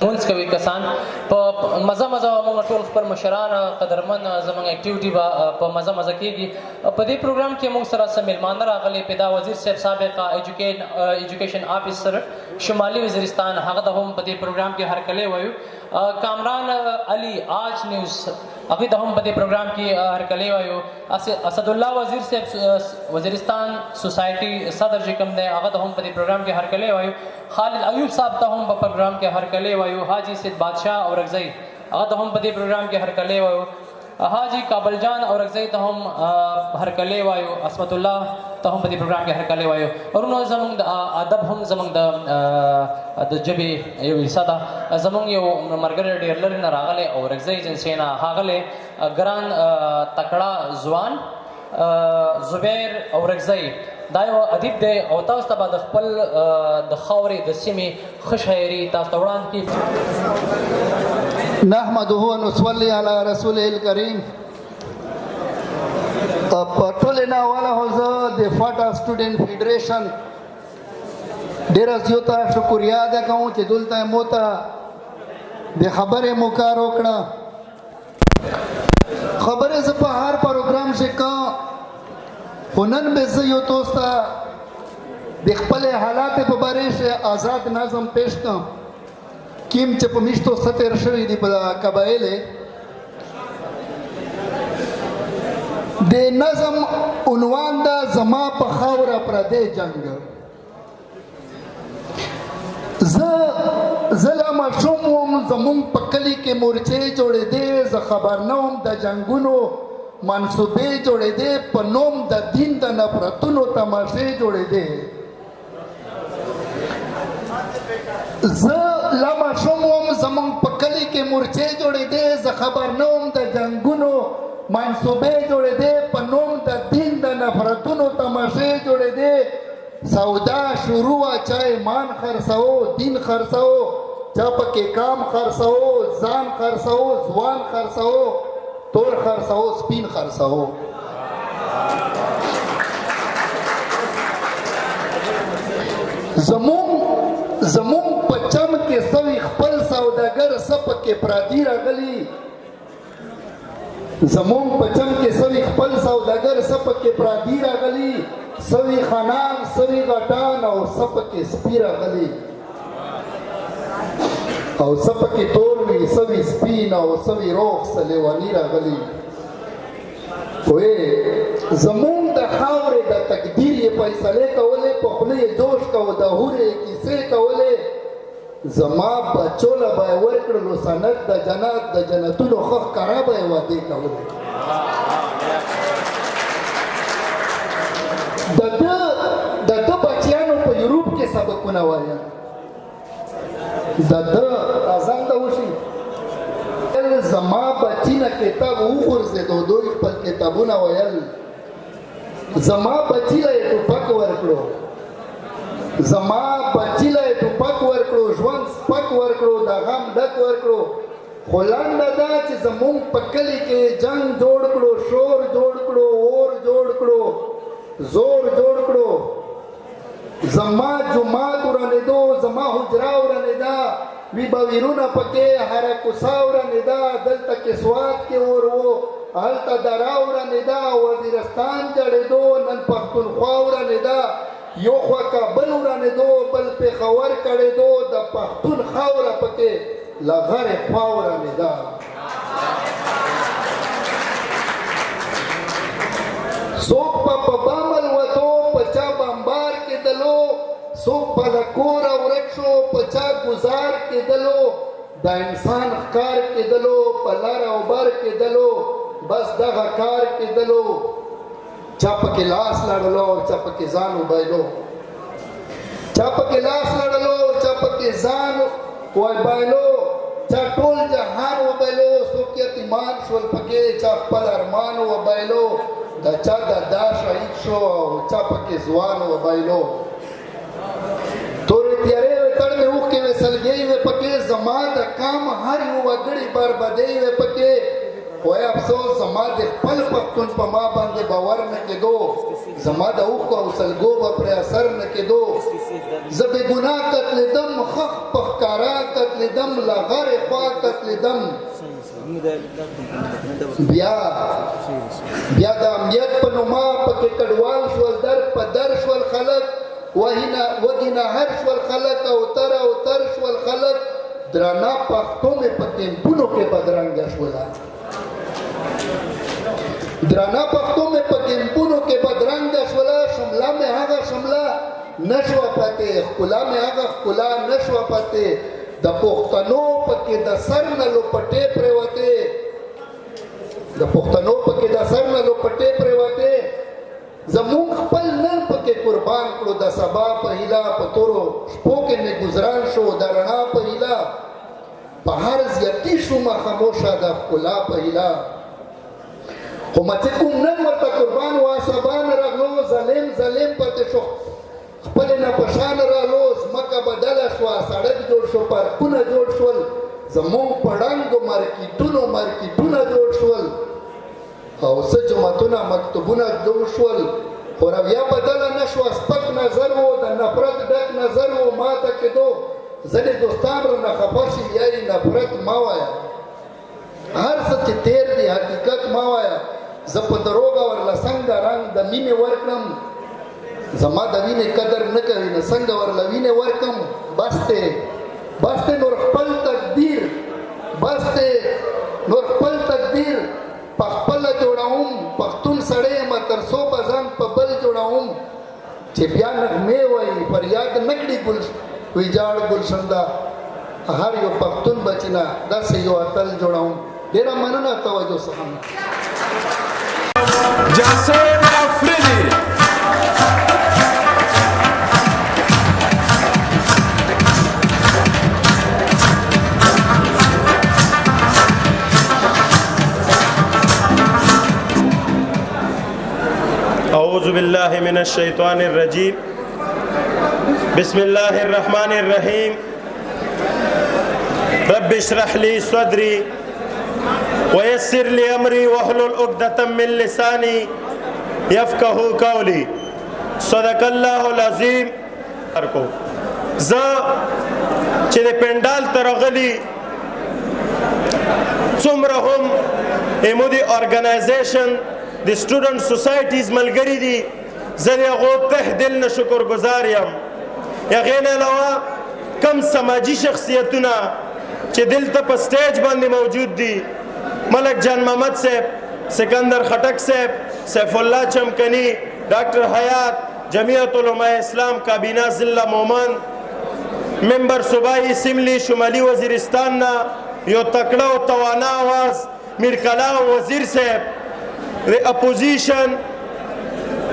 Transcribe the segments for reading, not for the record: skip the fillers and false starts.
مونږ کوي کسان په مزه موږ ټول خپل مشران قدرمن زموږ اکټیویټي به په مزه کېږي. په دې پروګرام کې موږ سره څه میلمانه راغلي. پیدا وزیر صاحب سابقه ایجوکیشن آفیسر شمالي وزیرستان، هغه ته هم په دې پروګرام کې هرکلی وایو. کامران علي آج نیوز، هغوی ته هم په دې پروګرام کې هرکلی وایو. اسدالله وزیر صاحب وزیرستان سوسایټي صدر چې کوم دی، هغه ته هم په دې پروګرام کې هرکلی وایو. خالد ایوب صاحب ته هم په پروګرام کې هرکلی وایو. حاجی سید بادشاہ اورکزئی، هغه ته هم په دې پروګرام کې هرکلی وایو. حاجی کابل جان اورکزئی ته هم هرکلی وایو. عصمت الله ته هم په دې پروګرام کې هرکلی وایو. ورونو زموږ د ادب هم زموږ د ژبې یو حصه ده. زموږ یو ملګری ډېر لرې نه راغلی اورکزئی ایجنسۍ نه ښاغلی ګران تکړه ځوان زبیر اورکزئی، دا یو ادیب دی او تاسو ته به د خپل د خاورې د سیمې ښه شاعري تاسو ته وړاندې کړي. نحمده ونصلي علی رسوله الکریم. په ټولې ناوله خو زه د فاټا سټوډنټ فیډریشن ډېره زیاته شکریا ادا کوم چې دلته مو ته د خبرې مو کار وکړه. خبرې زه په هر پروګرام کې کوم، خو نن به زه یو تاسو ته د خپلې حالاتو په باره کې آزاد نظم پیش کوم کیم چې په میشتو ستر شوي دي په قبایلې. د نظم عنوان ده زما په خاوره پردی جنګ. زه لا ماشوم وم، زمونږ په کلي کې مورچې جوړېدې، زه خبر نه وم د جنګونو منصوبې جوړېدې، په نوم د دین د نفرتونو تماشې جوړېدې. زه لا ماشوم وم، زمونږ په کلي کې مورچې جوړېدې، زه خبر نه وم د جنګونو منصوبې جوړېدې، په نوم د دین د نفرتونو تماشې جوړېدې. سودا شروع وه، چا ایمان خرڅو، دین خرڅو، چا پکې کام خرڅو، ځان خرڅو، ځوان خرڅو، تور خرڅو، سپین خرڅو. زمون په چم کې سوي خپل سوداګر سپکې پرادي راغلي. زمون په چم کې سوي خپل سوداګر سپکې پرادي راغلي، سوي خانان، سوي غټان او سپکې سپي راغلي، او سپکې تور وي، سوي سپین او سوي روغ سلیواني راغلي. وې زمون د خاورې د تقدیر یې فیصلې کولې، په خوله یې جوش کو، د هورې یې کیسې کولې. زما بچو له به یې ورکړلو سند د جنت، د جنتونو ښه ښکاره به یې وعدې کولې. د ده بچیانو په یوروپ کې سبقونه وایل، د ده اذان ته وشي زما بچی نه کتاب وغورځېدو، دوی خپل کتابونه ویل. زما بچی له یې ټوپک ورکړو، زما بچی له یې ټوپک ورکړو، ژوند سپک ورکړو، د غم ډک ورکړو. خو لنډه ده چې زمونږ په کلي کې جنګ جوړ کړو، شور جوړ کړو، اور جوړ کړو، زور جوړ کړو. زما جومات ورانېدو، زما حجره ورانېده، وی به ویرونه پکې هره کوڅه ورانېده. دلته کې سوات کې اور و، هلته دره ورانېده، وزیرستان جړېدو، نن پښتونخوا ورانېده، یو خوا کابل ورانېدو، بل پېښور کړېدو، د پښتون خاوره پکې له غرې خوا ورانېده. څوک په بامل وتو، په چا بمبار کېدلو، څوک په له کوره ورک شو، په چا ګزار کېدلو، د انسان ښکار کېدلو، په لر او بر کېدلو، بس دغه کار کېدلو. چا پکې لاس لړلو او چا پکې ځان وبایلو، چا پکې لاس لړلو او چا پکې ځان وبایلو، چا ټول جهان وبایلو، څوک یتیمان شول پکې، چا خپل ارمان وبایلو، د چا دادا شهید شو او چا پکې ځوان وبایلو. تورې تیارې وې تړ مې اوښکې وې سلګۍ وې پکې، زما د کام هر یو وګړي بربادۍ وې پکې. وای افسوس زما د خپل پښتون په ما باندې باور نه کېدو زما د اوښکو او سلګو به پرې اثر نه کېدو زه بې ګناه قتلېدم خښ په ښکاره قتلېدم له غرې خوا قتلېدم بیا د امنیت په نوما پکې کډوال شول در په در شول خلک وږي نهر شول خلک او تر شول خلک درانه پښتو مې په کیمپونو کې بدرنګه شوله درانه پښتو مې په کیمپونو کې بدرنګه شوله شمله مې هغه شمله نشوه پاتې ښکلا مې هغه ښکلا نشوه پاتې د پښتنو پکې د سر نه لوپټې پرېوتې زمونږ خپل نن پکې قربان کړو د سبا په هیله په تورو شپو کې مې ګزران شو د رڼا په هیله په هر زیاتي شومه خاموشه د ښکلا په هیله خو ما چې کوم نن ورته قربان وه سبا نه راغلو ظلم پاتې شو خپلې نه په شان رالو ځمکه بدله شوه سړک جوړ شو پارکونه جوړ شول زمونږ په ړنګو مارکیټونه جوړ شول او څه جوماتونه مکتوبونه جوړ شول خو رویه بدله نه شوه سپک نظر و د نفرت ډک نظر و ما ته کېدو ځینې دوستان رانه خفه شي یاري نفرت مه وایه هر څه چې تیر دی حقیقت مه وایه زه په دروغه ورله څنګه رنګ د مینې ورکړم زما د وینې قدر نه کوي نه څنګه ورله وینې ورکړم بس دی نور خپل تقدیر په خپله جوړوم پښتون سړی یم تر څو به ځان په بل جوړوم چې بیا نغمې وایي فریاد نه کړي ویجاړ ګلشنده هر یو پښتون بچي نه داسې یو اتل جوړوم ډېره مننه توجه څخه جاسم افریدی اعوذ باللہ من الشیطان الرجیم بسم اللہ الرحمن الرحیم رب اشرح لی صدری ویسر لی امری واحلل عقدۃ من لسانی یفقهوا قولی صدق اللہ العظیم ز چې د پندال ترغلی څومره هم ایمودی ارګنایزیشن د سټوډنټ سوسایټیز ملګری دي زه د هغو ته دل نه شکر ګزار یم هغې نه علاوه کم سماجي شخصیتونه چې دلته په سټیج باندې موجود دي ملک جان محمد صاحب سکندر خټک صاحب سیف الله چمکنی ډاکټر حیات جمعیت علماء اسلام کابینه ضلع مومن ممبر صوبائی اسمبلی شمالی وزیرستان نه یو تکړه او توانا آواز میر کلام وزیر صاحب د اپوزیشن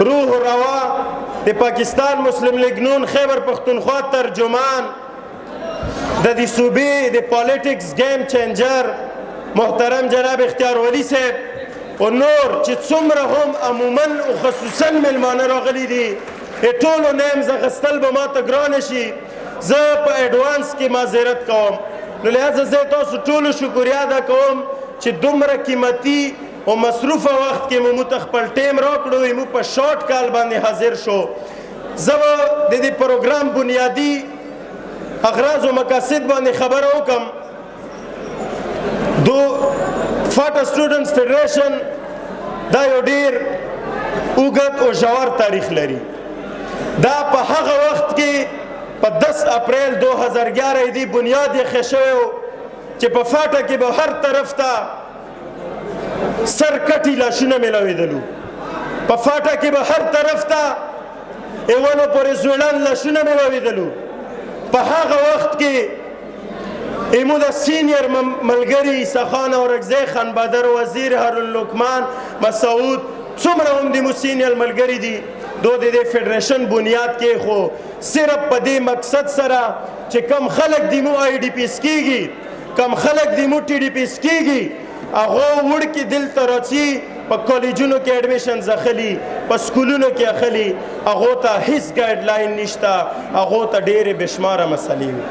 روح روا د پاکستان مسلم لیگ نون خیبر پختونخوا ترجمان د دې صوبې د پالیټکس گیم چینجر محترم جناب اختیار ولی صاحب او نور چې څومره هم عموما او خصوصا ملمانه راغلي دي ټولو نیمز اخیستل به ماته ګرانه شي زه په ایډوانس کې معذرت کوم نو لهذا زه تاسو ټولو شکریا ادا کوم چې دومره قیمتي او مصروفه وخت کې مو خپل ټیم راکړو مو په شارټ کال باندې حاضر شو زه به د دې پروګرام بنیادي اغراض او مقاصد باندې خبره وکم دو فاټا سټوډنټس فیډریشن دا یو ډیر اوږد او ژور تاریخ لري دا په هغه وخت کې په 10 اپریل 2011 دی بنیاد یې ایښی شوی و چې په فاټا کې به هر طرف ته سرکټي لاشونه میلاوېدلو په فاټا کې به هر طرف ته ایوانو پورې زوړند لاشونه میلاوېدلو په هغه وخت کې ایمو د سینیر ملګري سخان اورکزی خان بادر وزیر هارون لقمان مسعود څومره هم د مو سینیر ملګري دي دو د دې فیډریشن بنیاد کې خو صرف په دې مقصد سره چې کم خلک د مو آی ډي پیس کېږي کم خلک د مو ټي ډي پیس کېږي هغه وړکي دلته راځي په کالجونو کې اډمیشنز اخلي په سکولونو کې اخلي هغو ته هیڅ ګایډ لاین نشته هغو ته ډېرې بېشماره مسلې وي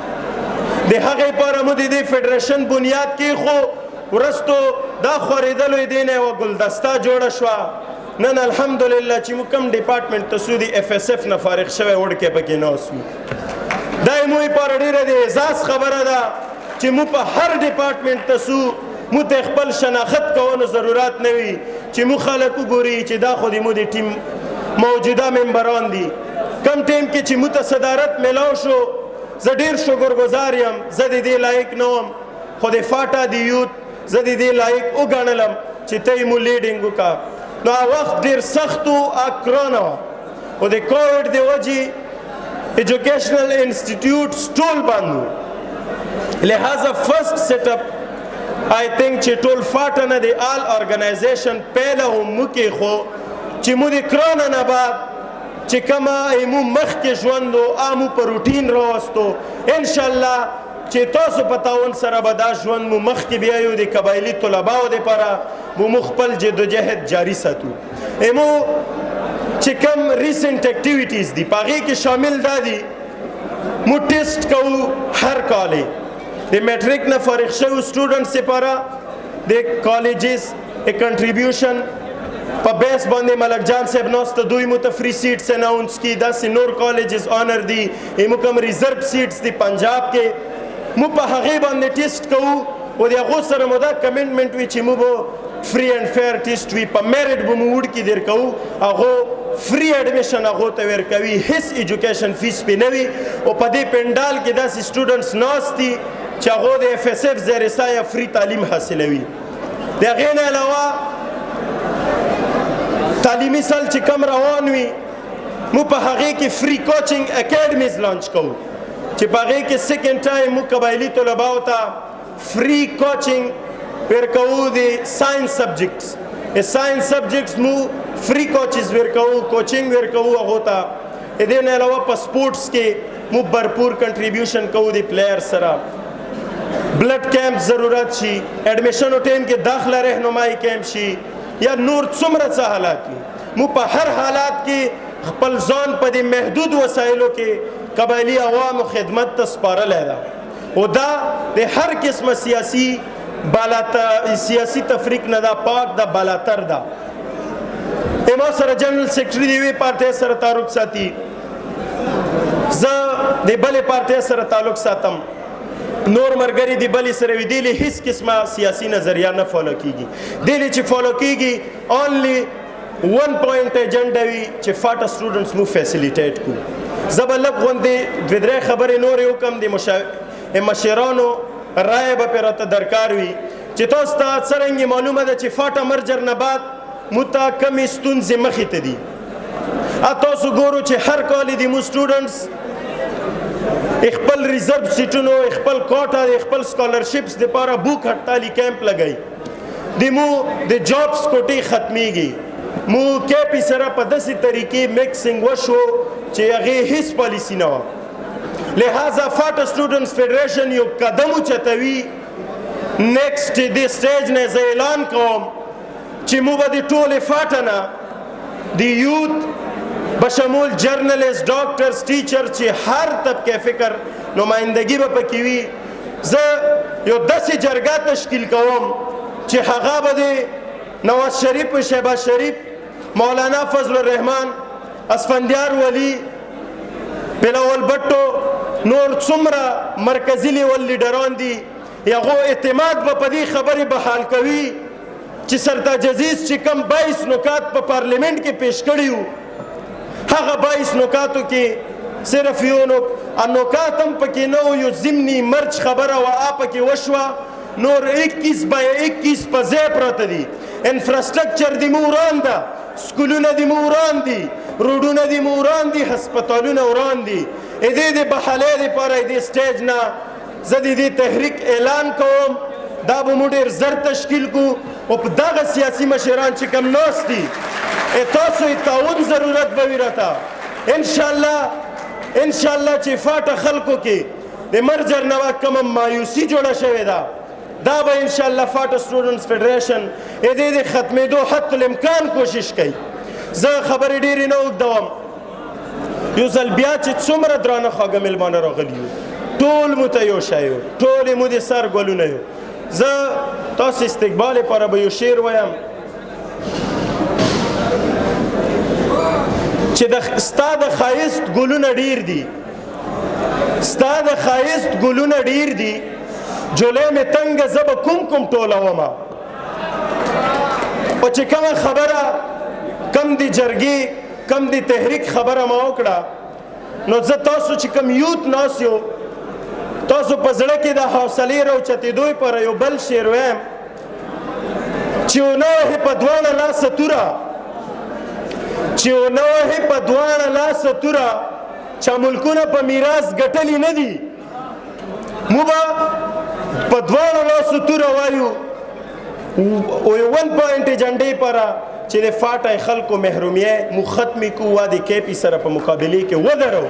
د هغې لپاره مو د دې فیډریشن بنیاد کې خو ورستو دا خورېدلو یې دی نه یوه ګلدسته جوړه شوه. نن الحمدلله چې موږ کوم ډپارټمنټ ته سو د FSF نه فارغ شوی وړکی پکې ناست وو. دا یې موږ لپاره ډېره د اعزاز خبره ده چې موږ په هر ډپارټمنټ ته سو موږ ته خپل شناخت کولو ضرورت نه وي چې موږ خلک وګوري چې دا خو د موږ د ټیم موجوده ممبران دي. کم ټیم کې چې موږ ته صدارت میلاو شو زه ډېر شکرګزار یم. زه د دې لایق نه وم خو د فاټا د یوت زه د دې لایق وګڼلم چې ته یې مو لیډینګ وکړه. نو هغه وخت ډېر سخت و کرانه وه خو د کووډ د وجې ایجوکیشنل انسټیټیوټس ټول بند وو. لہذا فرسٹ سیټ اپ آئی تھنک چې ټول فاټه نه د آل ارګنایزیشن پیله هم موږ خو چې مو د کرانه نه بعد چې کومه مو مخکې ژوند و مو په روټین راوستو انشاءالله چې تاسو په تعاون سره به دا ژوند مو مخکې بیایو د قبایلي طلباو دپاره مو خپل جدوجهد جاري ساتو. مو چې کوم ریسنټ اکټیویټیز دي په هغې کې شامل دا دي مو ټیسټ کوو هر کال د میټریک نه فارغ شوي سټوډنټس لپاره د کالجز کنټریبیوشن په بیس باندې ملک جان صاحب ناسته دوی مو ته فری سیټس اناؤنس کی. داسې نور کالجز آنر دي مو کوم ریزرو سیټس دي پنجاب کې مو په هغې باندې ټیسټ کوو او د هغو سره مو دا کمنټمنټ وي چې مو به فری اینڈ فیر ټیسټ وي په میرټ به مو وړکي در کوو. هغو فری ایډمیشن هغو ته ورکوي هیڅ ایجوکیشن فیس پې نه وي او په دې پنډال کې داسې سټوډنټس ناست دي چې هغو د FSF زیر سایه فری تعلیم حاصلوي. د هغې نه علاوه تعلیمي سال چې کم روان وي مو په هغې کې فری کوچنګ اکیډمیز لانچ کوو چې په هغې کې سیکنډ ټایم مو قبایلي طلباو ته فری کوچنګ ورکوو د ساینس سبجیکټس. ساینس سبجیکټس مو فری کوچز ورکوو کوچنګ ورکوو هغو ته. د دې نه علاوه په سپورټس کې مو بھرپور کنټریبیوشن کوو د پلیئر سره. بلډ کیمپ ضرورت شي ایډمیشنو ټایم کې داخله رهنمایي کیمپ شي یا نور څومره څه حالات وي مو په هر حالات کې خپل ځان په دې محدود وسایلو کې قبایلي عوامو خدمت ته سپارلی ده او دا د هر قسمه سیاسي تفریق نه دا پاک دا بالاتر ده. ما سره جنرال سیکرټري د یوې پارټۍ سره تعلق ساتي زه د بلې پارټۍ سره تعلق ساتم نور مرګري د بلې سره وي دې هیڅ قسمه سیاسي نظریه نه فالو کیږي. دې چې فالو کیږي اونلی ون پوینټ ایجنډا وي چې فاټه سټوډنټس مو فیسیلیټیټ کړو. زه به لږ غوندې دوې درې خبرې نورې وکړم د مشرانو رایه به پرې راته درکار وي چې تاسو ته څرنګې معلومه ده چې فاټه مرجر نه بعد مو ته کمې ستونزې مخې ته دي. تاسو ګورو چې هر کال د مو سټوډنټس خپل ریزرو سیټونو خپل کوټه خپل سکالرشپس دپاره بوک هټالي کیمپ لګوي. د مو د جابس کوټې ختمیږي مو کیپي سره په داسې طریقې میکسنګ وشو چې هغې هیڅ پالیسي نه وه. لہذا فاټه سټوډنټس فیډریشن یو قدم اوچتوي. نیکسټ د سټیج نه زه اعلان کوم چې مو به د ټولې فاټه نه د یوت بشمول جرنلست ډاکټرز ټیچر چې هر طبقه فکر نمایندګي به پکې وي زه یو داسې جرګه تشکیل کوم چې هغه به د نواز شریف و شهباز شریف مولانا فضل الرحمن اسفندیار ولی بلاول بټو نور څومره مرکزي لیول لیډران دي هغو اعتماد به په دې خبرې بحال کوي چې سرتاج عزیز چې کم 22 نکات په پارلیمنت کې پیش کړي وو هغه 22 نکاتو کې صرف یو نکات هم پکې نه و یو ضمني مرچ خبره وه پکې وشوه نور 21 بای 21 په ځای پراته دي. انفراسټرکچر د مو وران ده سکولونه د مو وران دي روډونه د مو وران دي هسپتالونه وران دي. دې د بحالۍ دپاره دې سټیج نه زه د دې تحریک اعلان کوم دا به مو ډېر زر تشکیل کړو او په دغه سیاسي مشران چې کوم ناست دي تاسو یې تعاون ضرورت به وي راته. انشاءالله چې فاټه خلکو کې د مرجر نه کومه مایوسي جوړه شوې ده دا به انشاءالله فاټه سټوډنټس فیډریشن دې د ختمېدو حتی الامکان کوشش کوي. زه خبرې ډېرې نه اوږدوم. یو ځل بیا چې څومره درانه خواږه مېلمانه راغلي یو ټول مو ته یو شی یو ټول مو د سر ګلونه یو. زه تاسو استقبال لپاره به یو شعر وایم چې ستا د ښایست ګلونه ډیر دي ستا د ښایست ګلونه ډیر دي جولۍ مې تنګه زه به کوم ټولومه او چې کومه خبره کم دی جرګې کم دی تحریک خبره ما وکړه نو زه تاسو چې کوم یوت ناست یو تاسو په زړه کې د حوصلې راوچتېدو لپاره یو بل شعر وایم چې ونه وهې په دواړه لاسه توره چې ونه وهې په دواړه لاسه توره چا ملکونه په میراث ګټلي نه دي موږ به په دواړو لاسو توره وایو ون پوینټ ایجنډې لپاره چې د فاټای خلکو محرومیه مو ختمې کو وادي کیپي سره په مقابلې کې ودرو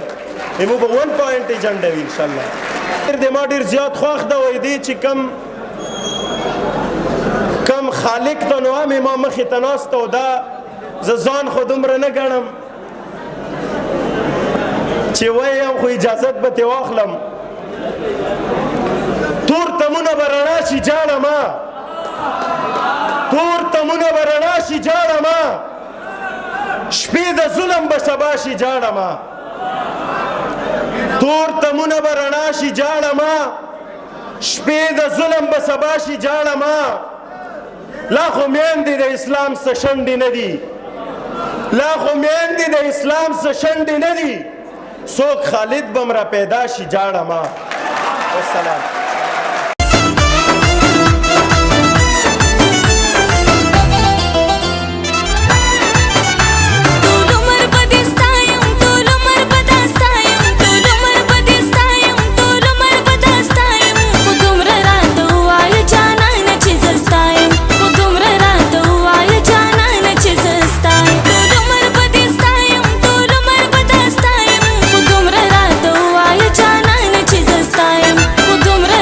موږ به ون پوینټ ایجنډه وي انشاءالله د ما ډېر زیات خوښ ده وایي دی چې کم خالق ته نو هم ما مخې ته ناست او دا زه ځان خو دومره نه ګڼم چې وایم خو اجازت به ترې واخلم تور تمونه به رڼا شي جاړه ما تور تمونه به رڼا شي جاړه ما شپې د ظلم به سبا شي جاړه ما تور تمونه به رڼا شي جاړه ما شپې د ظلم به سبا شي جاړه ما لا خو میندې د اسلام څه شنډې نه دي لا خو میندې د اسلام څه شنډې نه دي څوک خالد بم را پیدا شي جاړه ما والسلام Udumra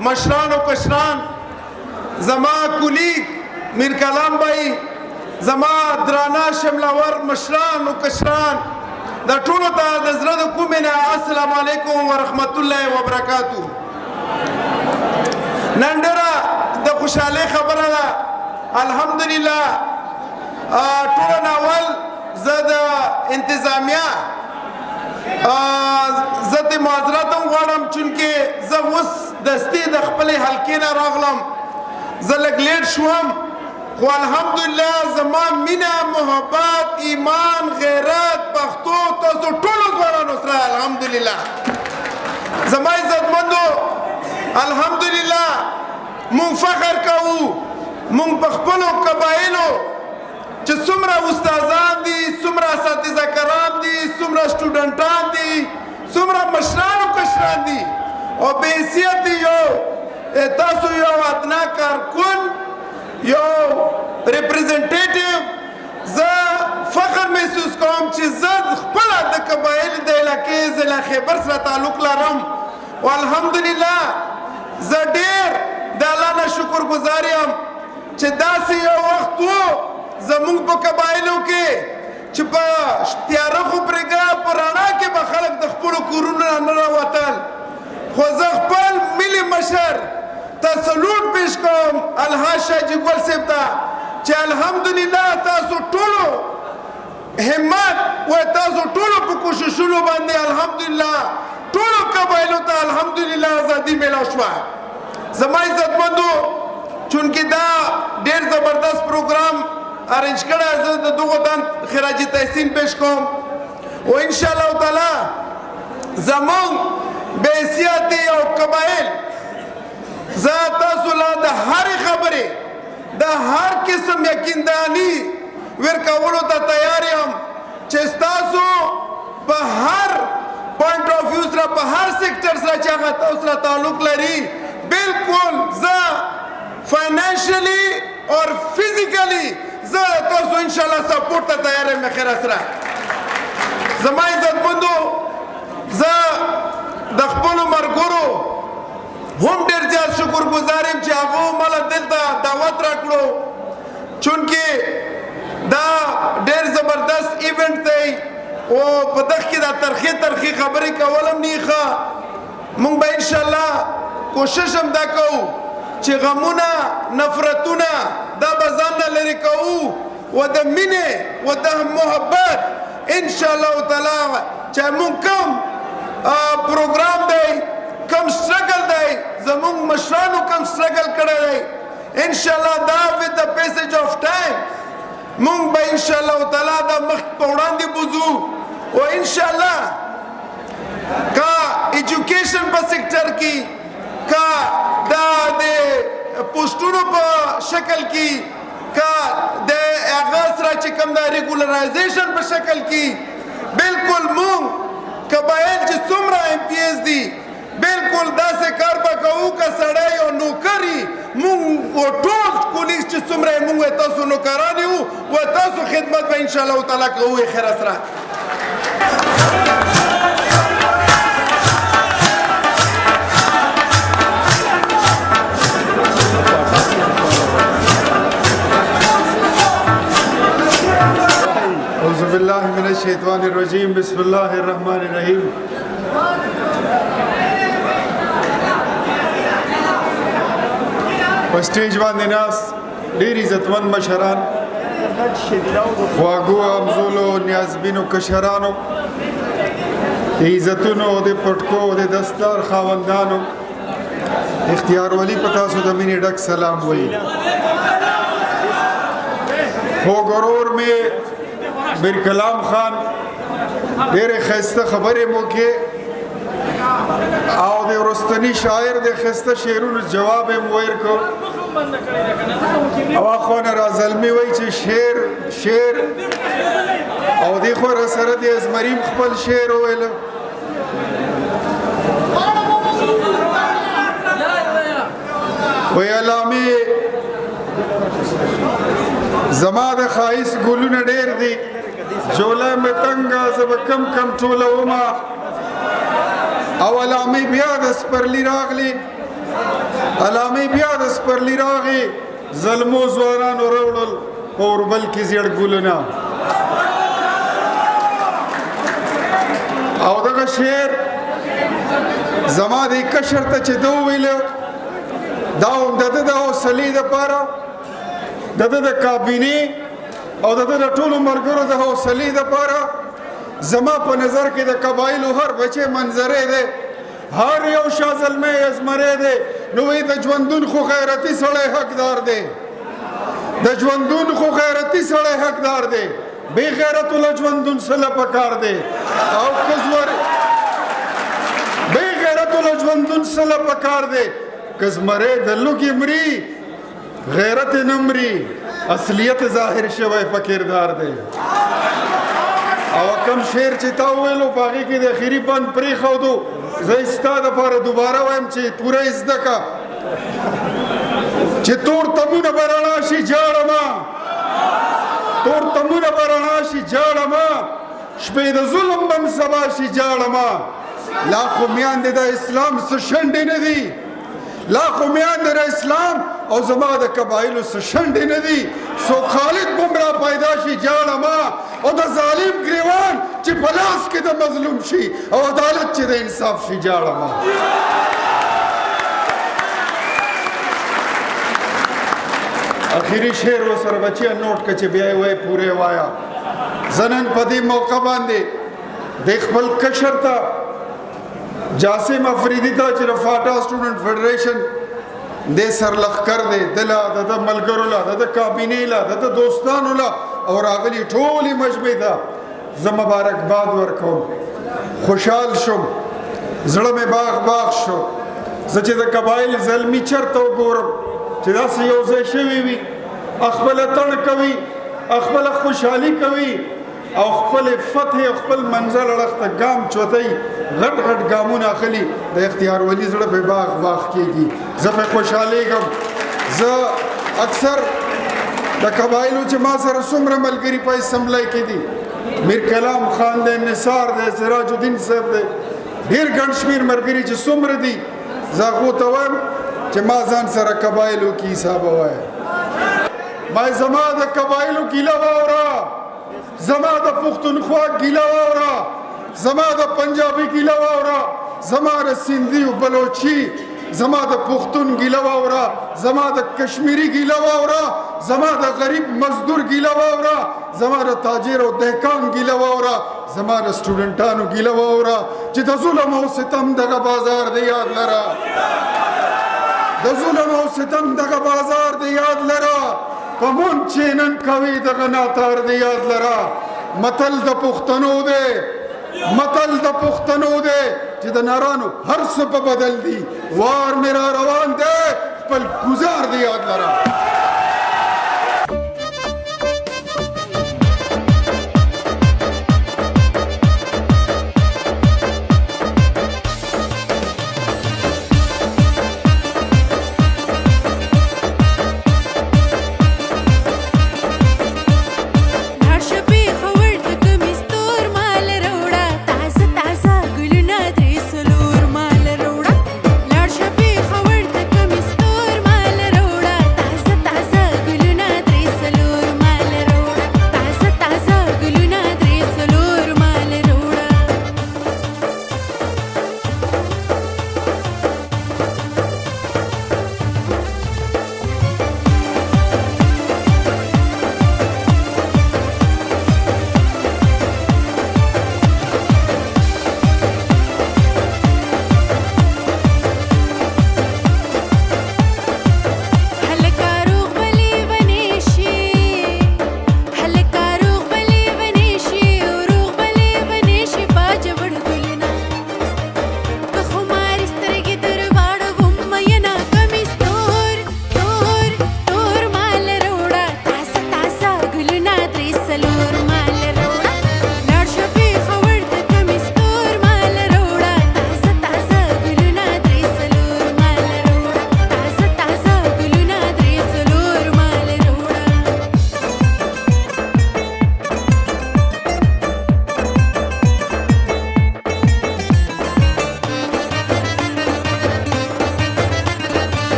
مشران و کشران، زما کولیگ میر کلام بھائی، زما درانا شملاور مشران و کشران، دا ټولو ته د زړه د کومې نه السلام علیکم ورحمت الله وبرکاتو. نن ډېره د خوشحالۍ خبره ده. الحمدلله ټولو نه اول زه د انتظامیه زه د معذرت هم غواړم، چونکې زه اوس دستي د خپلې حلقې نه راغلم. زه لږ لیټ شوم، خو الحمدلله زما مینه، محبت، ایمان، غیرت، پښتو تاسو ټولو ځوانانو سره الحمدلله. زما عزتمندو، الحمدلله مونږ فخر کوو، مونږ په خپلو قبایلو چې څومره استادان دي، څومره اساتذه کرام دي، څومره سټوډنټان دي، څومره مشران او کشران دي، او بې حیثیت یو تاسو یو ادنا کارکن، یو ریپرزنټیټیو، زه فخر محسوس کوم چې زه خپله د قبایل د علاقې ضلع خیبر سره تعلق لرم. او الحمدلله زه ډېر د الله نه شکر ګزار یم چې داسې یو وخت و زمونږ په قبایلو کې چې په تیاره خو پرېږده، په رڼا کې به خلک د خپلو کورونو نه نه راوتل. خو زه خپل ملي مشر ته سلوټ پیش کوم، الحاج شاجي ګل صاحب ته، چې الحمدلله تاسو ټولو همت و تاسو ټولو په کوششونو باندې الحمدلله ټولو قبایلو ته الحمدلله ازادي میلاو شوه. زما عزتمندو، چونکې دا ډېر زبردست پروګرام ارینج کړی، زه د دغو دن خراج تحسین پیش کوم. او انشاءالله تعالی زمونږ بې حیثیتې او قبایل، زه تاسو له د هرې خبرې د هر قسم یقینداني ورکولو ته تیار یم چې ستاسو په هر پوینټ آف ویو سره، په هر سیکټر سره چې هغه تاسو سره تعلق لري، بالکل زه فاینانشلی اور فزیکلی زه تاسو انشاءالله سپورټ ته تیار یم خیره سره. زما عزتمندو، زه د خپلو ملګرو هم ډېر زیات شکر ګزار یم چې هغو مله دلته دعوت راکړو، چونکې دا ډېر زبردست ایونټ دی او په دغه کې دا ترخې خبرې کول هم نه ښه. موږ به انشاءالله کوشش هم دا کوو چې غمونه، نفرتونه دا به ځان نه لرې کوو، و د مینې و د محبت انشاءالله تعالی چې موږ کوم پروګرام دی، کم سټرګل دی، زمونږ مشرانو کم سټرګل کړی دی، انشاءالله دا with the passage of time مونږ به انشاءالله تعالی دا مخ په وړاندې بوځو. او انشاءالله کا ایجوکیشن په سیکټر کې، کا دا د پوسټونو په شکل کې، کا د هغه سره چې کوم د ریګولرایزیشن په شکل کې، بالکل مونږ قبایل چې څومره MPs دي، بالکل داسې کار به کوو که سړی او نوکري مونږ ټول کولیګ چې څومره یې مونږ تاسو نوکران یو و تاسو خدمت به انشاءالله تعالی کوو خیر سره. اعوذ باللہ من الشیطان الرجیم، بسم اللہ الرحمن الرحیم. په سټیج باندې ناست ډېر عزتمن مشران، خواږو همزولو، نیازبینو، کشرانو، د عزتونو، د پټکو، د دستار خاوندانو، اختیار ولی په تاسو د مینې ډک سلام وایي. خوږورور مې میر کلام خان ډېرې ښایسته خبرې مو کې او د وروستني شاعر د ښایسته شعرونو جواب یې مو ورکړو. او اخوانه رازلمي وایي چې شعر او دې خوا راسره د ازمریم خپل شعر وویلو. وایي علامې زما د ښایست ګلونه ډېر دي، جوله مې تنګه زه به کم ټولومه. او علامې بیا د سپرلي راغلي علامه بیا د سپرلی راغی ظلمو ځوانانو راوړل په اوربل کې زیړ ګلونه او دغه شعر زما د کشر ته چې دو ویلو دا هم د ده د حوصلې دپاره د ده د کابینې او د ده د ټولو ملګرو د حوصلې دپاره زما په نظر کې د قبایلو هر بچی منظرې دی هر یو شاه زلمی ازمری دی نو وی د ژوندون خو غیرتي سړی حقدار دی د ژوندون خو غیرتي سړی حقدار دی بې غیرتو له ژوندون سله پکار دی او بې غیرتو له ژوندون سله پکار دی که زمری د لوږې مري غیرت نه مري اصلیت ظاهر شوی په کردار دی او کم شعر چې تا وویلو په هغې کې د اخري بند پرېښودو زه ستا دپاره دوباره وایم چې پوره یې زده که چې تور تمونه به رڼا شي جاړمه تور تمونه به رڼا شي جاړمه شپې د ظلم بم سبا شي جاړمه لا خو میاندې د اسلام څه شنډې نه دي لا خو میاندې د اسلام او زما د قبایلو څه شنډې نه دي سو خالد گمراه پیدا شي جاړمه او د ظالم ګریوان چې په لاس کې د مظلوم شي او عدالت چې د انصاف شي جاړمه اخیری شعر ورسره بچیان نوٹ که چې بیا یې وایي پورې وایا زه نن په دې موقع باندې د خپل کشر ته جاسم افریدي ته چې د فاټا سټوډنټ فیډریشن دې سرلښکر دی ده له د ده ملګرو له د ده کابینې له د ده دوستانو له او راغلي ټولې مجمع ته زه مبارکباد ورکوم خوشحال شوم زړه مې باغ باغ شو زه چې د قبایل زلمي چرته وګورم چې داسې یو ځای شوي وي خپله تړ کوي خپله خوشحالي کوي او خپل فتح او خپل منزل اړخ ته ګام چوتئ غټ غټ ګامونه اخلي د اختیار ولي زړه پې باغ باغ کېږي زه پې خوشحالېږم زه اکثر د قبایلو چې ما سره څومره ملګري په اسمبلی کې دي میر کلام خان دی نثار دی سراج الدین صاحب دی ډېر ګڼ شمېر ملګري چې څومره دي زه هغو ته وایم چې ما ځان سره قبایلو کې حساب وایم ما زما د قبایلو ګیله واوره زما د پښتونخوا ګیله واوره زما د پنجابي ګیله واوره زما د سندي او بلوچي زما د پښتون ګیله واوره زما د کشمیري ګیله واوره زما د غریب مزدور ګیله واوره زما د تاجر او دهقان ګیله واوره زما د سټوډنټانو ګیله واوره چې د ظلم او ستم دغه بازار دی یاد لره د ظلم او ستم دغه بازار دی یاد لره پمون چې نن کوي دغه ناتار دی یاد لره متل د پښتنو دی متل د پښتنو دی چې د نارانو هر څه په بدل دي وار مې را روان دی خپل ګزار دی یاد لره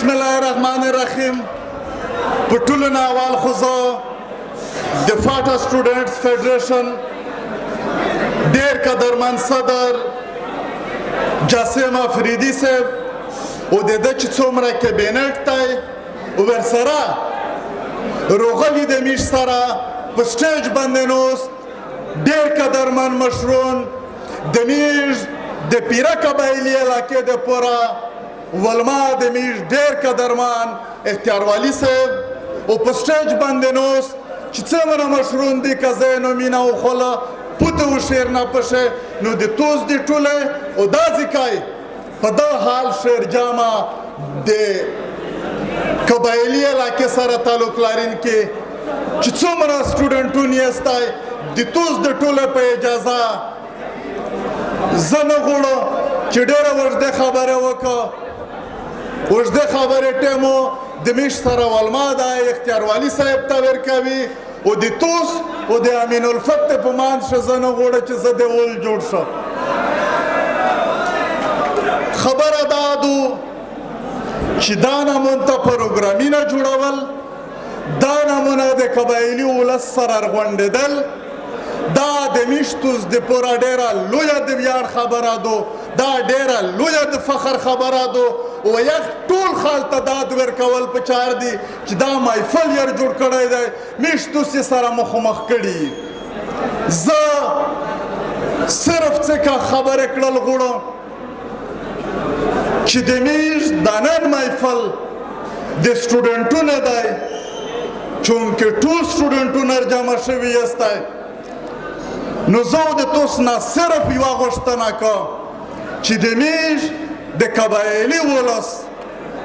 بسم الله الرحمن الرحیم په ټولو نه اول خو زه د فاټا سټوډنټس فیډریشن ډېر قدرمن صدر جاسم افریدي صاحب او د ده چې څومره کابینټ دی ورسره روغلي د میش سره په سټیج باندې نوست ډېر قدرمن مشرون د میش د پیره قبایلي علاقې د پوره ولما د میش ډېر قدرمن اختیاروالی صاحب او په سټیج باندې نوست چې څومره مشرون دي که زه یې نومینه وخوله پوته و شعر نه پشه نو د توس د ټوله او دا ځکای په دا حال شعر جامه د قبایلي علاقې سره تعلق لرونکي چې څومره سټوډنټون یستی د توس د ټوله په اجازه زه نه غواړم چې ډېره اوږده خبره وکړه اوږده خبرې ټیمو د میش سره ولما ده اختیاروالی صاحب ته ورکوي او د توس او د امین الفتح په منځ شه زه نه غواړم چې زه د ول جوړ شم خبره دا ده چې دا نمونه ته پروګرامونه جوړول دا نمونه د قبایلي ولس سره غونډېدل دا د میشتوس د پوره ډېره لویه د ویاړ خبره ده دا ډېره لویه د فخر خبره ده او یک ټول خال ته داد ورکول په چار دي چې دا محفل یې جوړ کړی دی میشتوس یې سره مخامخ کړي زه صرف څه کا خبرې کړل غواړم چې د میش د نن محفل د سټوډنټونه دی چونکې ټول سټوډنټونه جمع شوي یستی نو زه د توس نه صرف یوه غوښتنه کوم چې د میش د قبایلي ولس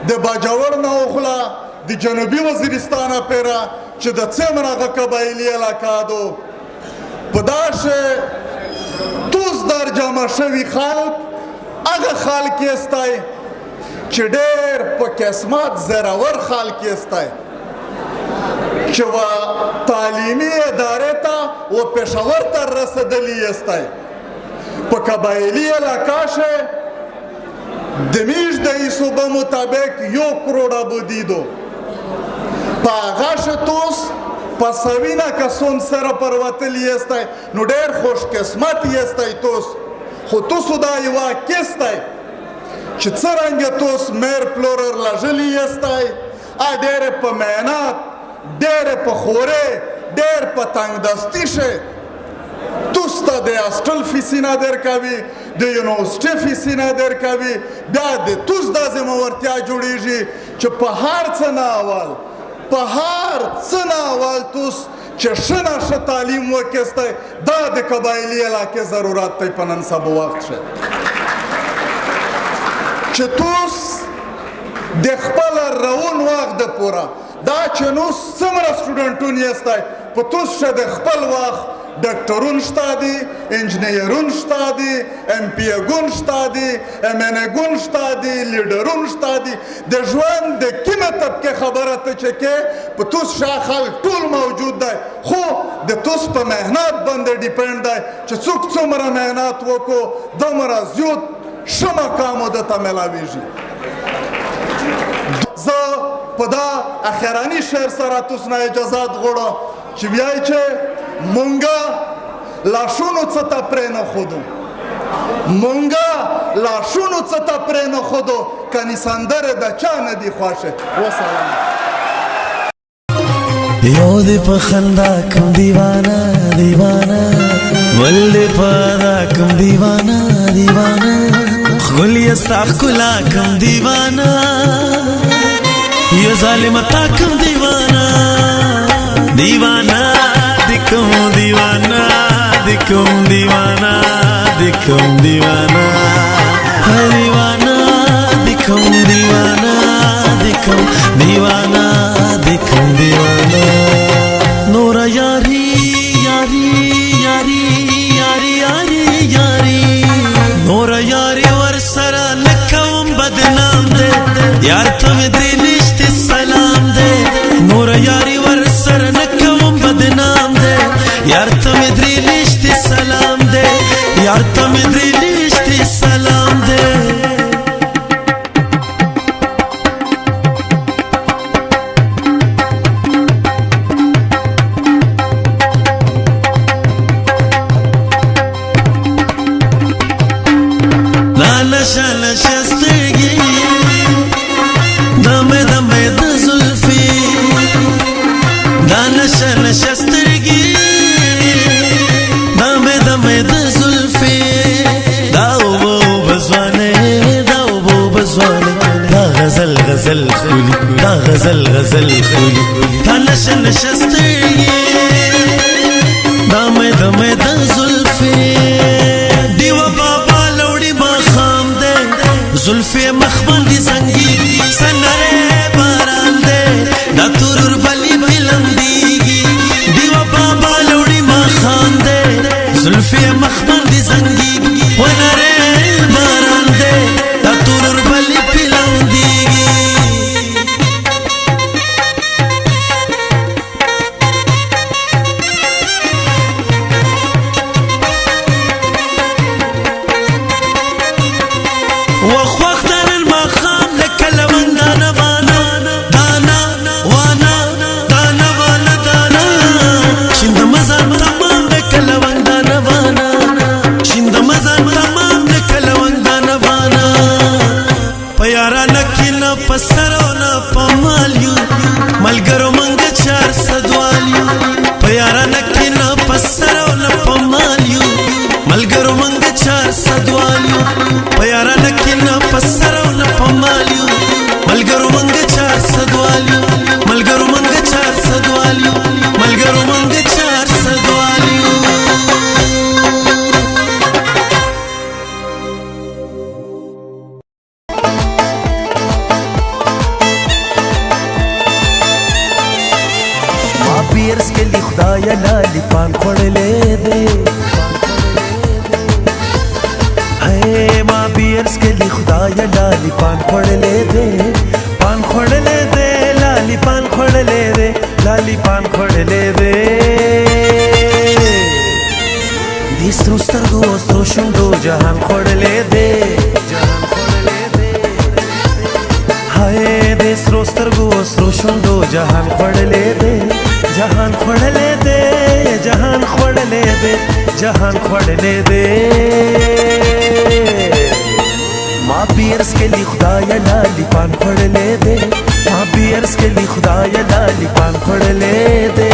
د باجوړ نه وخوله د جنوبي وزیرستان پیره چې د څومره هغه قبایلي علاقه ده په داسې توس در جمع شوي خلک هغه خلک یستی چې ډېر په قسمت زورور خلک یستی چې و تعلیمي ادارې ته و پېښور ته رسېدلي یستی په قبایلي علاقه شه د میش د حسابه مطابق 1 کروڑ آبادي ده په هغه شه توس په سوینه کسون سره پروتلی یستی نو ډېر خوش قسمت یستی توس خو توسو دا یوه کیس دی چې څرنګه توس میر پلورر لژلي یستی ډېرې په محنت ډېرې په خورې ډېر په تنګدستي شه توس ته د هاسټل فیسې نه درکوي د یونیورسټۍ فیسې نه درکوي بیا د توس دا ذمهورتیا جوړېږي چې په هر څه نه اول په هر څه نه اول توس چې ښه نه ښه تعلیم وکیستی دا د قبایلي علاقې ضرورت دی په نن سبا وخت شه چې توس د خپل روان وخت د پوره دا چې نو څومره سټوډنټون یستی په توس شه د خپل وخت ډاکټرون شته دي انجینرون شته دي ام پی ګون شته دي ام ان ګون شته دي لیډرون شته دي د ژوند د کومه طبقې خبره ته چې کې په توس شه خلک ټول موجود دی خو د توس په محنت باندې ډیپینډ دی چې څوک څومره محنت وکړو دومره زیات ښه مقام درته میلاویږي زه په دا اخراني شعر سره توس نه اجازات غواړم چې وایي چې مونږه لاشونو څه ته پرېنښودو مونږه لاشونو څه ته پرېنښودو کنې سندرې د چا نه دي خوښې وسلام یو دې په خندا کوم دیوانه دیوانه ول دې په ادا کوم دیوانه دیوانه ښکلې ستا ښکلا کوم دیوانه یا ظالمه تا کوم دیوانه دیوانه دکم دیوانه دکم دیوانه دکم دیوانه دیوانه دکم دیوانه دکم دیوانه دکم دیوانه نور یاری یاری یاری یاری یاری یاری نور یاری ور سره نکوم بدنام دے یار تم دې نشته سلام دے نور یاری ور سره نکوم بدنام دے یار تم دې نشته سلام دے یار تم دې نشته سلام دے نشه سترګې دمه دمه د زلفې دا نشه نشه سترګې دمه دمه د زلفې دا وبزوانه دا وبزوانه دا غزل غزل خولي دا غزل غزل خولي دا نشه نشه سترګې دمه دمه د زلفې دیو بابا لوړی ما خام دے زلفې مخ باندې زنګي سنره باران دے دا تورور بلی فلم دیږي دیو بابا لوړی ما خام دے زلفې مخ باندې زنګي ونره باران دے دا تورور بلی فلم دیږي وخوخ درن ما خام لکل من دانا وانا دانا وانا دانا وانا دانا شند مزان تمام لکل من دانا وانا شند مزان تمام لکل من دانا وانا پیارا نکینا پسرونا پمالیو ملگرو منگ 400 والیو پیارا نکینا پسرونا پمالیو ملگرو منگ 400 والیو پیارا نکینا پسرونا پمالیو ملگرو منگ 400 والیو ملگرو منگ 400 والیو ملگرو منگ 400 والیو ما بیرس کے لی خدایا لالی پان خوڑلے دے ما بیرس کے لی خدایا لالی پان خوڑلے دے پان خوڑلے دے لالی پان خوڑلے دے لالی پان خوڑلے دے دیسرو سترگو استرو شندو جہان خوڑلے دے ہائے دیسرو سترگو استرو شندو جہان خوڑلے دے جہان خوڑلے دے جہان خوڑلے دے جہان خوڑلے دے ما بیرس کے لی خدایا لالی پان خوڑلے دے ما بیرس کے لی خدایا لالی پان خوڑلے دے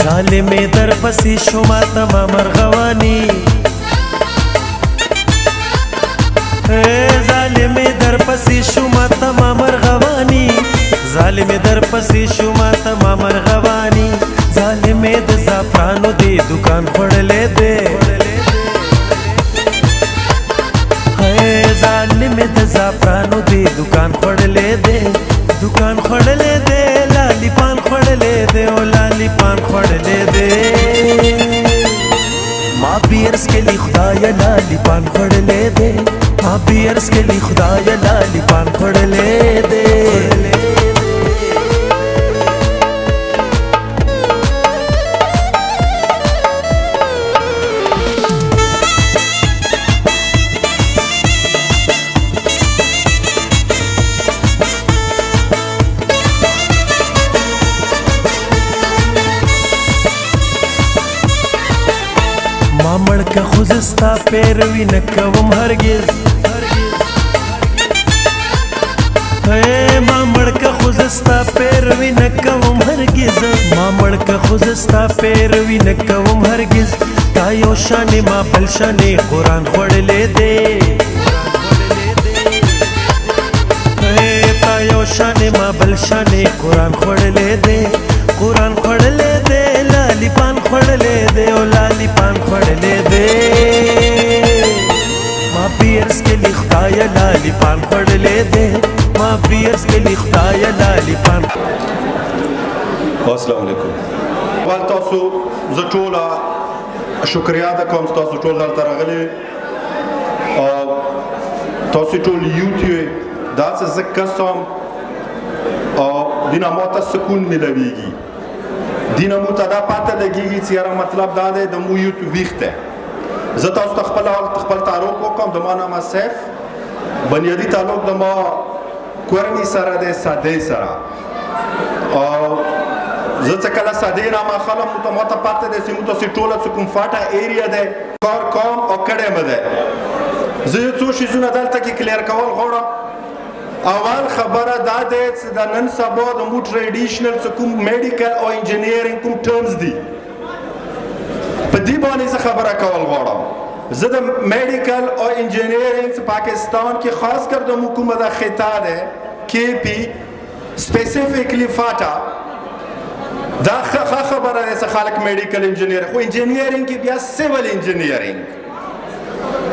ظالم در پسی شما تمام مرغوانی ظالم در پسی شما تمام مرغوانی ظالم در پسی شما تمام مرغوانی ظالم د زعفرانو دی دکان خوڑلے دے ظالم د زعفرانو دی دکان خوڑلے دے دکان خوڑلے دے لالی پان خوڑلے دے او لالی پان خوڑلے دے ما بیرس کے لی خدایا لالی پان خوڑلے دے ما بیرس کے لی خدایا لالی پان خوڑلے دے مامڑ کا خوزستا پیروی نکوم ہرگز مامڑ کا خوزستا پیروی نکوم ہرگز مامڑ کا خوزستا پیروی نکوم ہرگز تایو شانی ما بل شانی قرآن خوڑلے دے تایو شانی ما بل شانی قرآن خوڑلے دے قرآن خوڑلے دے لالی پان خوڑلے دے او لالی پان خوڑلے دے ما بیرس کے لی خدایا لالی پان خوڑلے دے ما بیرس کے لی خدایا لالی پان السلام علیکم ول تاسو زه ټوله شکریا ده کوم تاسو ټول دلته راغلي او تاسو ټول یوټیوب داسې زه کسم او دینه ماته سکون ملویږي دینه مو ته دا پاته لګیږي چې یاره مطلب دا دی د مو یوټیوب ویښته زه تاسو ته خپل تعارف وکړم. د ما نامه سیف، بنیادي تعلق د ما کورنۍ سره دی، سادې سره. او زه چې کله سادې راماخلم نو ته ماته پته دی چې موږ تاسې ټوله چې کوم فاټه ایریا دی کار کوم او کړی مې دی. زه یو څو شیزونه دلته کې کلیر کول غواړم. اول خبره دا دی چې د نن سبا د مو ټریډیشنل چې کوم میډیکل او انجینیرینګ کوم ټرمز دي په دې باندې زه خبره کول غواړم. زه د میډیکل او انجینیرینګ پاکستان کې خاص کر د حکومت د خطه ده KP سپیسیفیکلی فاټا دا خبره ده چې خلک میډیکل انجینیر خو انجینیرینګ کې بیا سیول انجینیرینګ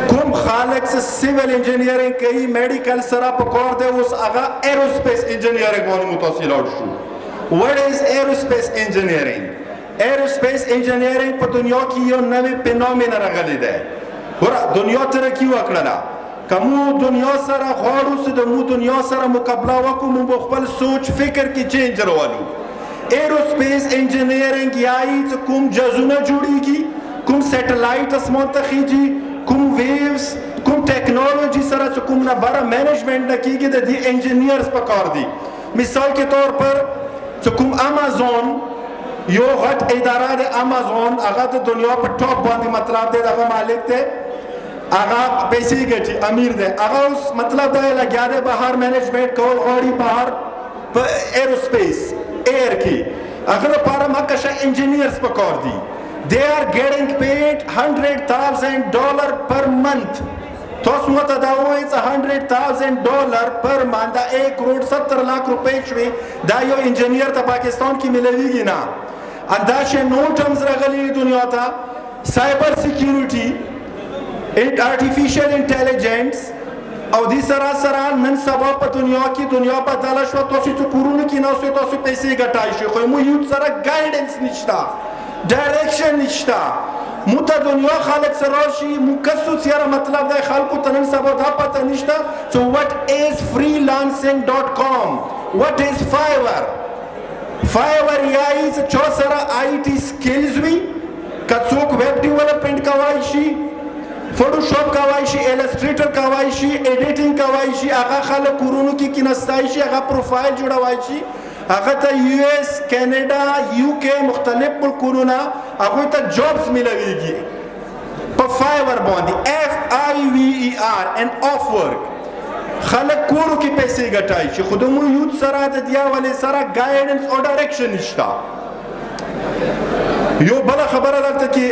کوم خلک چې سیول انجینیرینګ کوي میډیکل سره په کار دی اوس هغه ایروسپیس انجینیرینګ باندې متصل شو. what is aerospace engineering؟ ایروسپیس انجینیرینګ په دنیا کې یو نوې فینومین راغلی دی. ګوره دنیا ترقي وکړله، که مو دنیا سره غواړو چې د مو دنیا سره مقابله وکړو مو به خپل سوچ فکر کې چینج راولو. ایروسپیس انجینیرینګ یایي چې کوم جهازونه جوړیږي، کوم سیټلایټ اسمان ته خیږي، کوم ویوز، کوم ټیکنالوژي سره چې کوم نه بره مینجمنټ نه کیږي د دې انجینیرز پکار دي. مثال کے طور پر چې کوم امازون یو غټ اداره د امازون هغه د دنیا په ټاپ باندې مطلب دی دغه مالک دی، هغه پیسې ګټي، امیر دی، هغه اوس مطلب دا لګیا دی بهر مینجمنټ کول غواړي، بهر په ایروسپیس ایر کې هغه لپاره مکشه انجینیرز پکار دي. they are getting paid $100,000 per month. تاسو ماته دا وایي چې $100,000 پر month دا 1,70,00,000 روپۍ شوي، دا یو انجینیر ته پاکستان کې ملویږي نه. انداشې نو ټرمز راغلي دنیا ته، سایبر سیکیورټي، آرټیفیشل انټیلیجنس او دې سره سره نن سبا په دنیا کې دنیا بدله شوه. تاسو چې کورونو کې ناستئ تاسو پیسې ګټای شئ خو مو یوت سره ګایډنس نشته، ډایرکشن نشته. مو ته دنیا خلک سره راشي مو کسو سره مطلب دی خلکو ته نن سبا دا پته نشته. So what is freelancing.com؟ what is Fiverr؟ Fiverr یایي چې چا سره IT سکلز وي، که څوک ویب ډیولپمنټ کولی شي، فوټوشاپ کولی شي، السټریټر کولی شي، ایډیټینګ کولی شي، هغه خلک کورونو کې کینستی شي، هغه پروفایل جوړولی شي، هغه ته US، کینیډا، UK مختلف ملکونو هغوی ته جابز ملویږي په فایور باندې FIVER and Upwork. خلک کورو کې پیسې ګټای شي خو د مو یوت سره د دې حوالې سره ګایډنس او ډایرکشن نشته. یو بله خبره دلته کې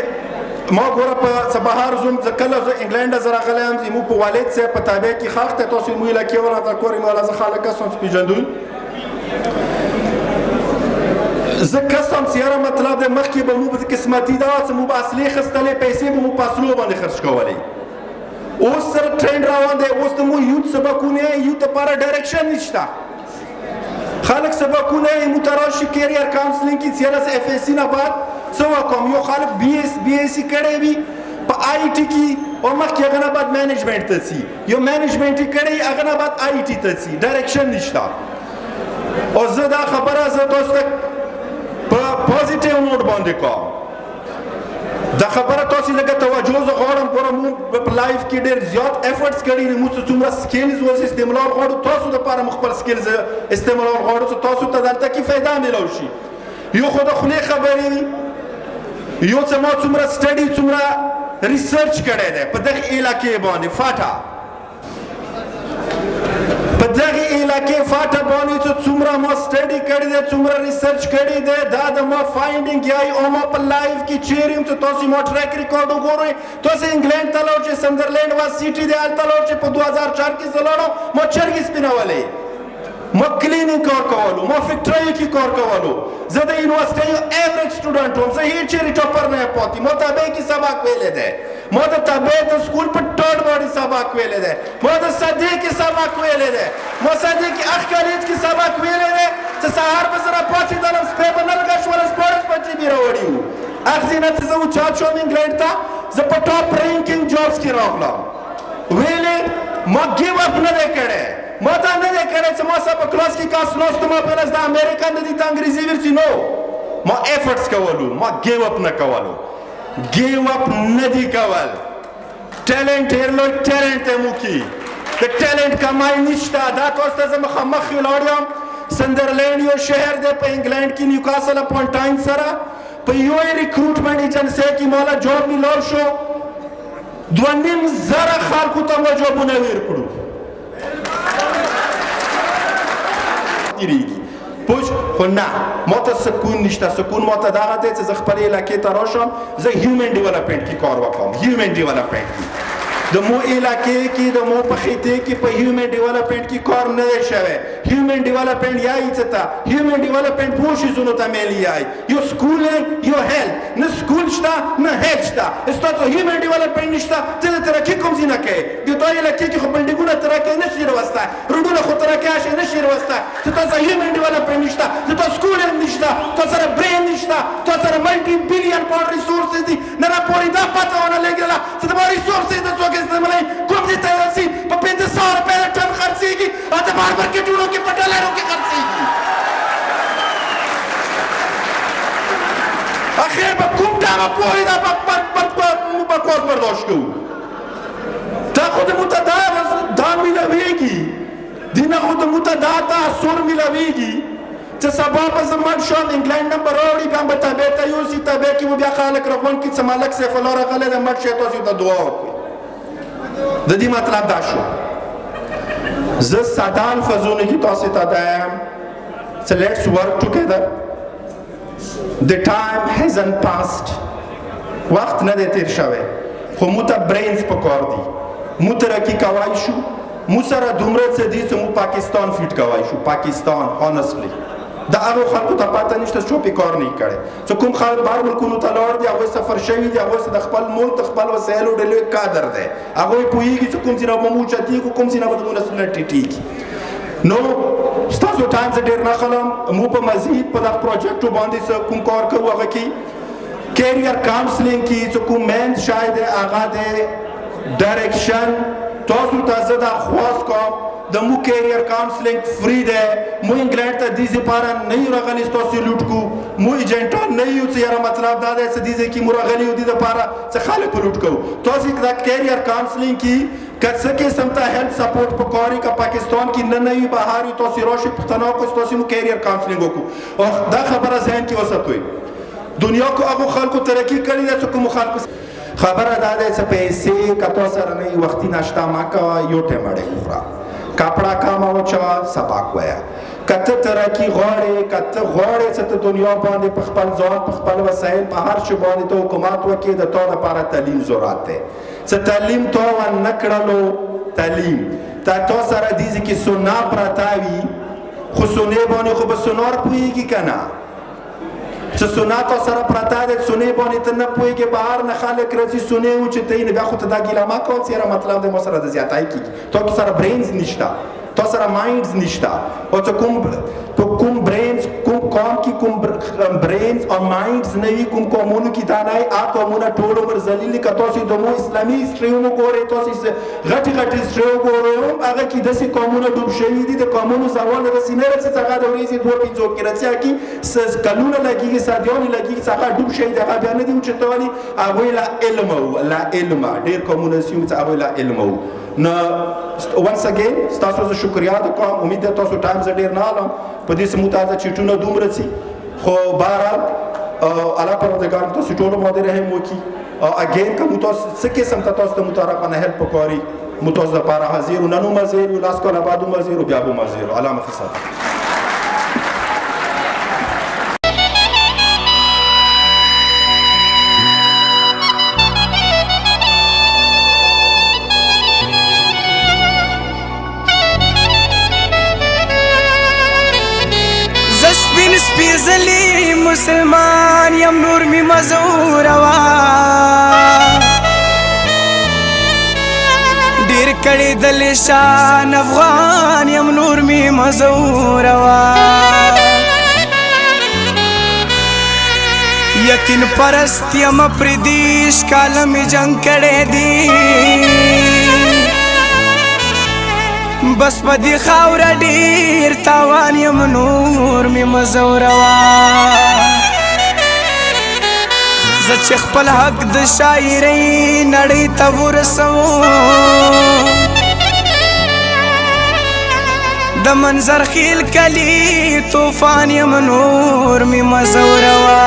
ما ګوره په سبهار زوم زه کله زه انګلینډ زه راغلی یم زموږ په والد صاحب په تابع کې خاخ ته تاسو مو علاقې ولاته کورې مولا زه خلک کسان پیژندوی زه قسم چې یاره مطلب دی مخکې به مو په قسمتي دا چې مو به اصلي خستلې پیسې به مو په اصلو باندې خرج کولې. اوس سره ټرینډ روان دی، اوس د مو یوت سبقونه یوت لپاره ډایرکشن نشته. خلک سبقونه یې مو ته راشي کیریر کاونسلینګ کې چې یاره زه FSC نه بعد څه وکړم. یو خلک BSc کړی وي په IT کې او مخکې هغه نه بعد مینجمنټ ته ځي، یو مینجمنټ یې کړی هغه نه بعد IT ته ځي، ډایرکشن نشته. او زه دا خبره زه تاسو ته په پوزیټیو نوټ باندې کوم. دا خبره تاسو لږه توجه زه غواړم. ګوره موږ په لایف کې ډېر زیات ایفرټس کړي دي، موږ څومره سکلز اوس استعمال غواړو، تاسو دپاره موږ خپل سکلز استعمال غواړو چې تاسو ته دلته کې فایده میلاو شي. یو خو د خولې خبرې وي، یو څه ما څومره سټډي څومره ریسرچ کړی دی په دغه علاقې باندې فاټا، په دغه علاقې فاټا باندې چې څومره ما سټډي کړی دی څومره ریسرچ کړی دی دا د ما فایندینګ یایي او ما په لایف کې چیرې یم چې تاسو ما ټریک ریکارډ وګورئ. تاسو انګلینډ ته لاړ چې سندرلینډ وا سیټي دی هلته لاړ چې په 2004 کې زه لاړم ما چرګې سپینولې، ما کلینینګ کار کولو، ما فیکټریو کې کار کولو. زه د یونیورسټۍ یو ایوریج سټوډنټ وم، زه هیڅ چیرې ټاپر نه یم پاتې. ما تابع کې سبق ویلی دی، ما د تابع د سکول په ټرډ باندې سبق ویلی دی، ما د صدې کې سبق ویلی دی، ما صدې کې اخ کالج کې سبق ویلی دی چې سهار به زه راپاڅېدلم سپی به نه لږه شوله سپاړس بچې مې راوړي وو. اخځې نه چې زه اوچات شوم انګلینډ ته، زه په ټاپ رینکینګ جابس کې راغلم. ویلې ما ګیو اپ نه دی کړی، ما دا نه دی کړی چې ما سره په کلاس کې کاس ناستو ما پهله د امریکا نه دي ته انګریزي ورسي نو ما ایفرټس کولو، ما ګیو اپ نه کولو. ګیو اپ نه دی کول، ټیلنټ ډېر لوی ټیلنټ دی موږ کې د ټیلنټ کمای نشته دا تاسو ته زه مخامخ ولاړ یم سندرلینډ یو شهر دی په انګلینډ کې نیوکاسل اپون ټایم سره په یوې ریکروټمنټ ایجنسۍ کې مولا جاب میلاو شو 2,500 خلکو ته مو جابونه ورکړو تیریږي پوه خو نه ما ته سکون نشته سکون ما ته دغه دی چې زه خپلې علاقې ته راشم زه هیومن ډیولپمنټ کې کار وکړم هیومن ډیولپمنټ کې د مو علاقې کې د مو په خطې کې په هیومن ډیولپمنټ کې کار نه دی شوی هیومن ډیولپمنټ یایي څه ته هیومن ډیولپمنټ دوو شیزونو ته میل یایي یو سکول یو هیلث نه سکول شته نه هیلث شته ستاسو هیومن ډیولپمنټ نشته ته د ترقي کوم ځای نه کوې د تا علاقې کې خو بلډینګونه ترقي نه شي راوستی روډونه خو ترقي نه شي راوستی چې تا سره هیومن ډیولپمنټ نشته چې تا سکول هم نشته تا سره برین نشته تا سره ملټي بلین پاونډ ریسورسز دي نه راپورې دا پته ونه لګېدله چې زما ریسورسز د څوک استعمالوي کوم ځای ته رسي په 500 روپۍ د ټن خرڅېږي او د بار مارکېټونو کې په ډالرو کې خرڅېږي اخر به کوم ډول پورې دا بکواس برداشت کوو دا خو د موږ ته دا میلاویږي دې نه خو د موږ ته دا تاثر میلاویږي چې سبا به زه مړ شم انګلینډ نه به راوړي بیا به تابع ته یوسي تابع کې به بیا خلک روان کړي چې ملک سیف الله راغلی دی مړ شي تاسو ته دعا وکړئ د دې مطلب دا شو زه ساده الفاظونو کې تاسو ته وایم so let's work together the time hasn't passed وخت نه دی تیر شوی خو موږ ته برینز پکار دي موږ ترقي کولی شو موږ سره دومره څه دي چې موږ پاکستان فیټ کولی شو پاکستان honestly د هغو خلکو ته پته نشته چې پې کار نه یې کړی چې کوم خلک بهر ملکونو ته لاړ دي هغوی سفر شوي دي هغوی د خپل ملک د خپل وسایلو ډېر لوی قدر دی هغوی پوهېږي چې کوم ځای نه به موږ اوچتېږو کوم ځای نه به زموږ نسلونه ټیټېږي نو ستاسو ټایم زه ډېر نه اخلم موږ په مزید په دغه پروجیکټو باندې څه کوم کار کوو هغه کې کیریر کاونسلینګ کې چې کوم مین شای دی هغه دی ډایرکشن تاسو ته زه دا خواست کوم د مو کیریر کاونسلینګ فری دی مو انګلینډ ته دې لپاره نه یو راغلي ستاسو لوټ کو مو ایجنټان نه یو چې یاره مطلب دا دی چې دې ځای کې مو راغلي یو دې لپاره چې خلک په لوټ کوو تاسو دا کیریر کاونسلینګ کې که څه قسم ته هیلث سپورټ پکاري که پاکستان کې نه وي بهر وي تاسو راشئ پښتنو کو تاسو مو کیریر کاونسلینګ وکړو او دا خبره ذهن کې وساتئ دنیا کو هغو خلکو ترقي کړې ده چې کومو خلکو خبره دا ده چې پیسې که تا سره نه وي وختي ناشته مه کوه یو ټیم اړې وخوره کپړه کامه واچوه سبق وایه که ته ترقي غواړې که ته غواړې چې ته دنیا باندې په خپل ځان په خپل وسایل په هر شي باندې ته حکومت وکړې د تا لپاره تعلیم ضرورت دی چې تعلیم تا ونه کړلو تعلیم تا سره دې ځای کې سونا پرته وي خو سونې باندې خو به سونار پوهېږي که نه چې سونا تا سره پرته ده سونې باندې ته نه پوهېږې بهر نه خلک راځي سونې وچتوي نو بیا خو ته دا ګیله مه کوه چې یاره مطلب دی ما سره د زیاتی کېږي تا سره برینز نشته تا سره مایندز نشته او چې کوم برینز کوم قوم کې کوم برینز او مایندز نه وي کوم قومونو کې دا نه وي هغه قومونه ټول عمر ذلیل که تاسو د مو اسلامي هسټري وګورئ تاسو غټې غټې هسټري وګورئ هغه کې داسې قومونه ډوب شوي دي د قومونو زوال داسې نه رسي چې هغه د ورځې 2-5 کې رسي کې کلونه لګېږي سادیانې لګېږي چې هغه ډوب شوي دي هغه بیا نه دي اوچتولي هغوی لا علم وو لا علم ډېر قومونه سي چې هغوی لا علم وو نو once again تاسو زه شکریا د کوم امید ده تاسو ټایم زه ډېر نه علم په دې سمو تاسو چیټونه دومره سي خو بهرحال الله پروردګار تاسو ټولو باندې رحم وکړي او اګین که مو تاسو څه قسم ته تاسو ته مو طرفه هیلپ وکړي مو تاسو لپاره حاضر یو نن هم حاضر یو لاس کاله بعد هم حاضر بیا به هم حاضر علامه فساد سپیزلی مسلمان یم نور می مزوروا ډیر کړي دل شان افغان یم نور می مزوروا یقین پرست یم پردیش کالم جنگ کړي دی بس پدی خاور ډیر تاوان یم نور می مزوروا زه چې خپل حق د شاعرۍ نړۍ ته ورسوم د منظر خیل کلی طوفان یم نور می مزوروا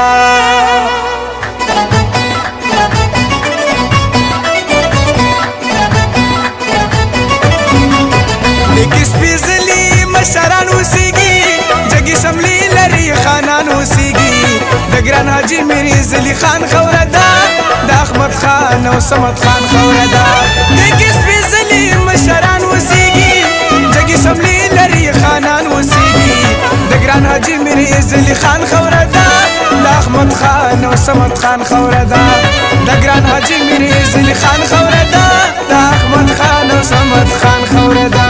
لیکي سپېڅلي مشران اوسېږي جګې شملې لري خانان اوسېږي د ګران حاجي میرز علي خان خوره ده د احمد خان او صمد خان خوره ده لیکي سپېڅلي مشران اوسېږي جګې شملې لري خانان اوسېږي د ګران حاجي میرز علي خان خوره ده د احمد خان او صمد خان خوره ده د ګران حاجي میرز علي خان خوره ده د احمد خان او صمد خان خوره ده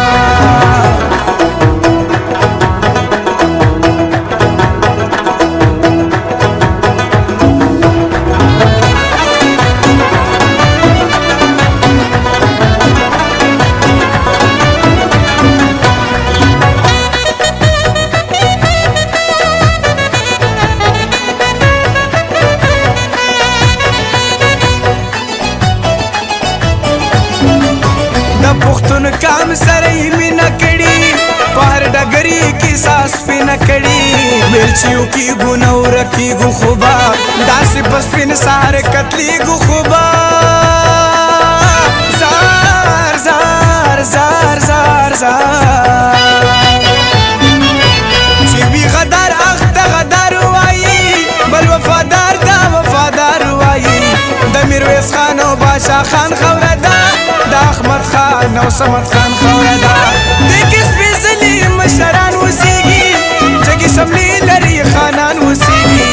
پختون کام سره یې مینه کړي په هر ډګري کې ساس سپینه کړي بیلچیو کېږو نه ورکېږو خو به داسې په سپین سهار کتلېږو خو به زار زار زار زار زار چې وي غدار اخ ته غدار وایي بل وفادار دا وفادار وایي د میرویس خان او بادشاه خان خوره ده د احمد خان او صمد خان خوره ده دې سپېڅلي مشران اوسېږي جګې شملې لري خانان اوسېږي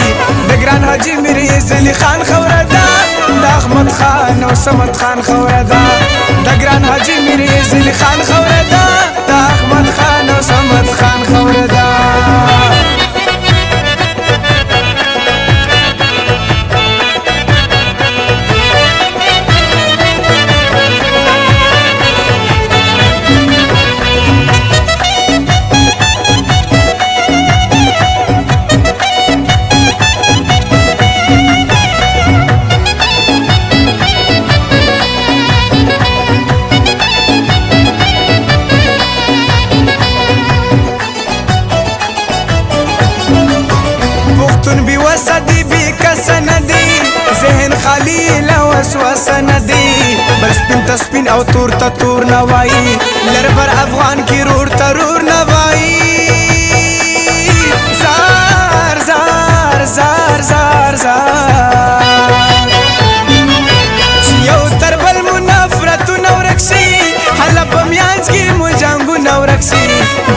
د ګران حاجي میرز علي خان خوره ده د احمد خان او صمد خان خوره ده د ګران حاجي میرز علي خان خوره ده د احمد خان او صمد خان خوره ده وسوسه نه دی بل سپین ته سپین او تور ته تور نه وایي لر بر افغان کې رور ته رور نه وایي زار زار زار زار زار چې یو تر بل مو نفرتونه ورک شي هله په میانځ کې مو جنګونه ورک شي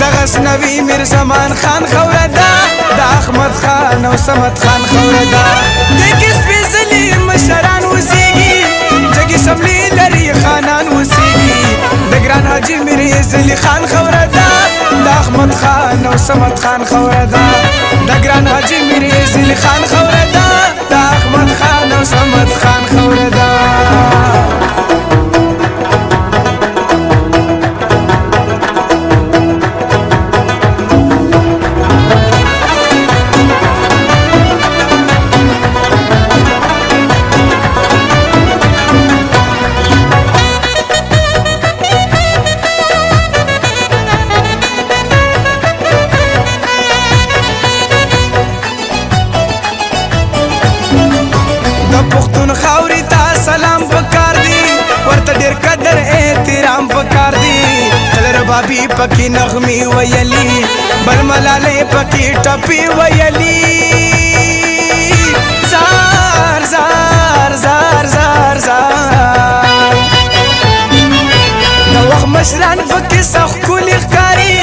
د غزنوي میر زمان خان خوره ده د احمد خان او صمد خان خوره ده دې سپېڅلي مشران اوسېږي جګې شملې لري خانان اوسېږي د ګران حاجي میرز علي خان خوره ده د احمد خان او صمد خان خوره ده د ګران حاجي میرز علي خان خوره ده د احمد خان او صمد خان خوره ده پختون خاوري ته سلام پکار دی ورته ډېر قدر احترام پکار دی کله ربابي پکې نغمې ویلي بل ملالۍ پکې ټپې ویلي زار زار زار زار زار د وخت مشران پکې سخت ښکلي ښکاري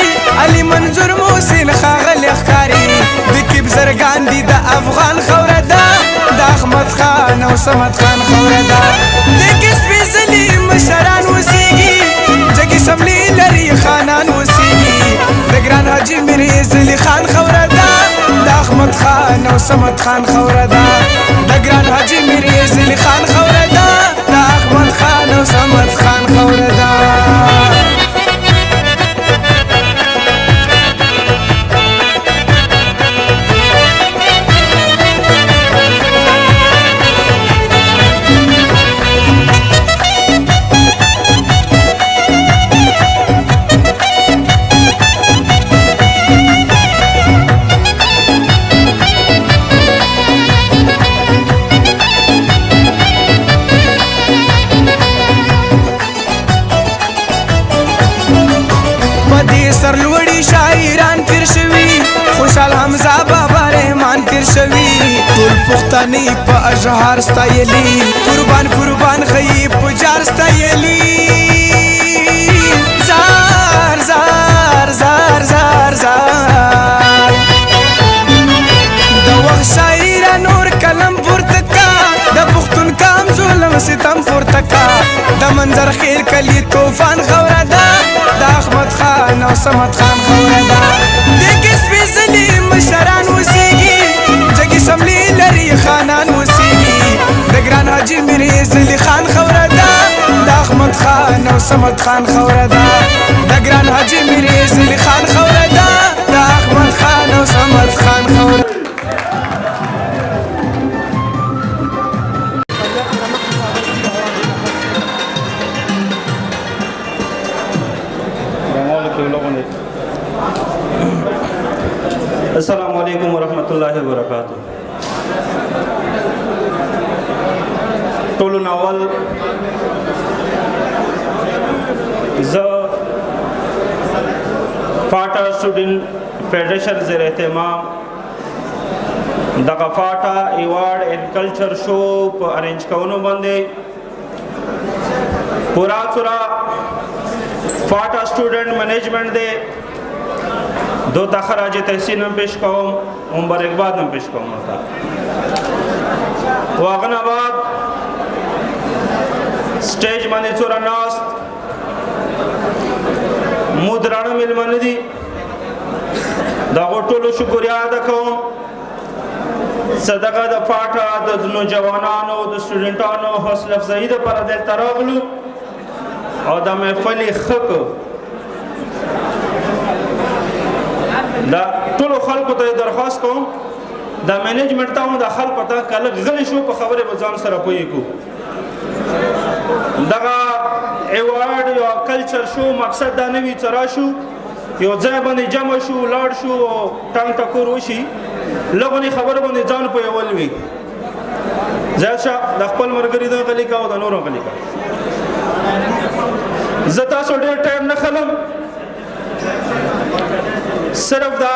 علي منظور محسن ښاغلی ښکاري د کیب زرګان دي د افغان خوره ده د احمد خان او صمد خان خوره ده دې سپېڅلي مشران اوسېږي جګې شملې لري خانان اوسېږي د ګران حاجي میرز علي خان خوره ده د احمد خان او صمد خان خوره ده د ګران حاجي میرز علي خان خوره ده د احمد خان او صمد خان خوره ده کې سرلوړي شاعران تیر شوي خوشحال حمزه بابا رحمان تیر شوي ټول پښتانه په اشعار ستایلي قربان قربان خي په جار ستایلي زار زار زار زار زار د وخت شاعر نور کلم پورته کا د پښتون کام ظلم ستم پورته کا د منظر خیر کلی طوفان خوره ده د احمد خان او صمد خان خوره ده د کې سپېڅلي مشران اوسېږي جګې شملې لري خانان اوسېږي د ګران حاجي میرزا علي خان خوره ده د احمد خان او صمد خان خوره ده د ګران حاجي میرزا علي خان خوره ده د احمد خان او صمد خان خوره السلام علیکم ورحمۃ اللہ وبرکاتہ. ټولو ناول زه فاټا سټوډنټ فیډریشن زیر اهتمام دغه فاټا ایوارډ اینڈ کلچر شو په ارینج کولو باندې پورا فاټا سټوډنټ مینجمنٹ دے دو تا خراج تحسین هم پیش کوم مبارکباد هم پیش کوم ورته واغنا بعد سټیج باندې څورا ناست مودرانه ملمنه دي دا ټولو شکریا ادا کوم صدقه د فاټا د نوجوانانو د سټوډنټانو حوصله افزایی لپاره دلته راغلو او د محفل خک دا ټولو خلکو ته درخواست کوم دا مینجمنت ته د خلکو ته کله غلی شو په خبره به ځان سره پوي کو دغه ایوارډ یا کلچر شو مقصد دا نه وی ترا شو یو ځای باندې جمع شو لاړ شو ټنګ ټکور وشي لغونی خبره باندې ځان په یول وی زه چې د خپل مرګري د غلی کا او د نورو غلی کا زه تاسو ډېر ټایم نه خلم صرف دا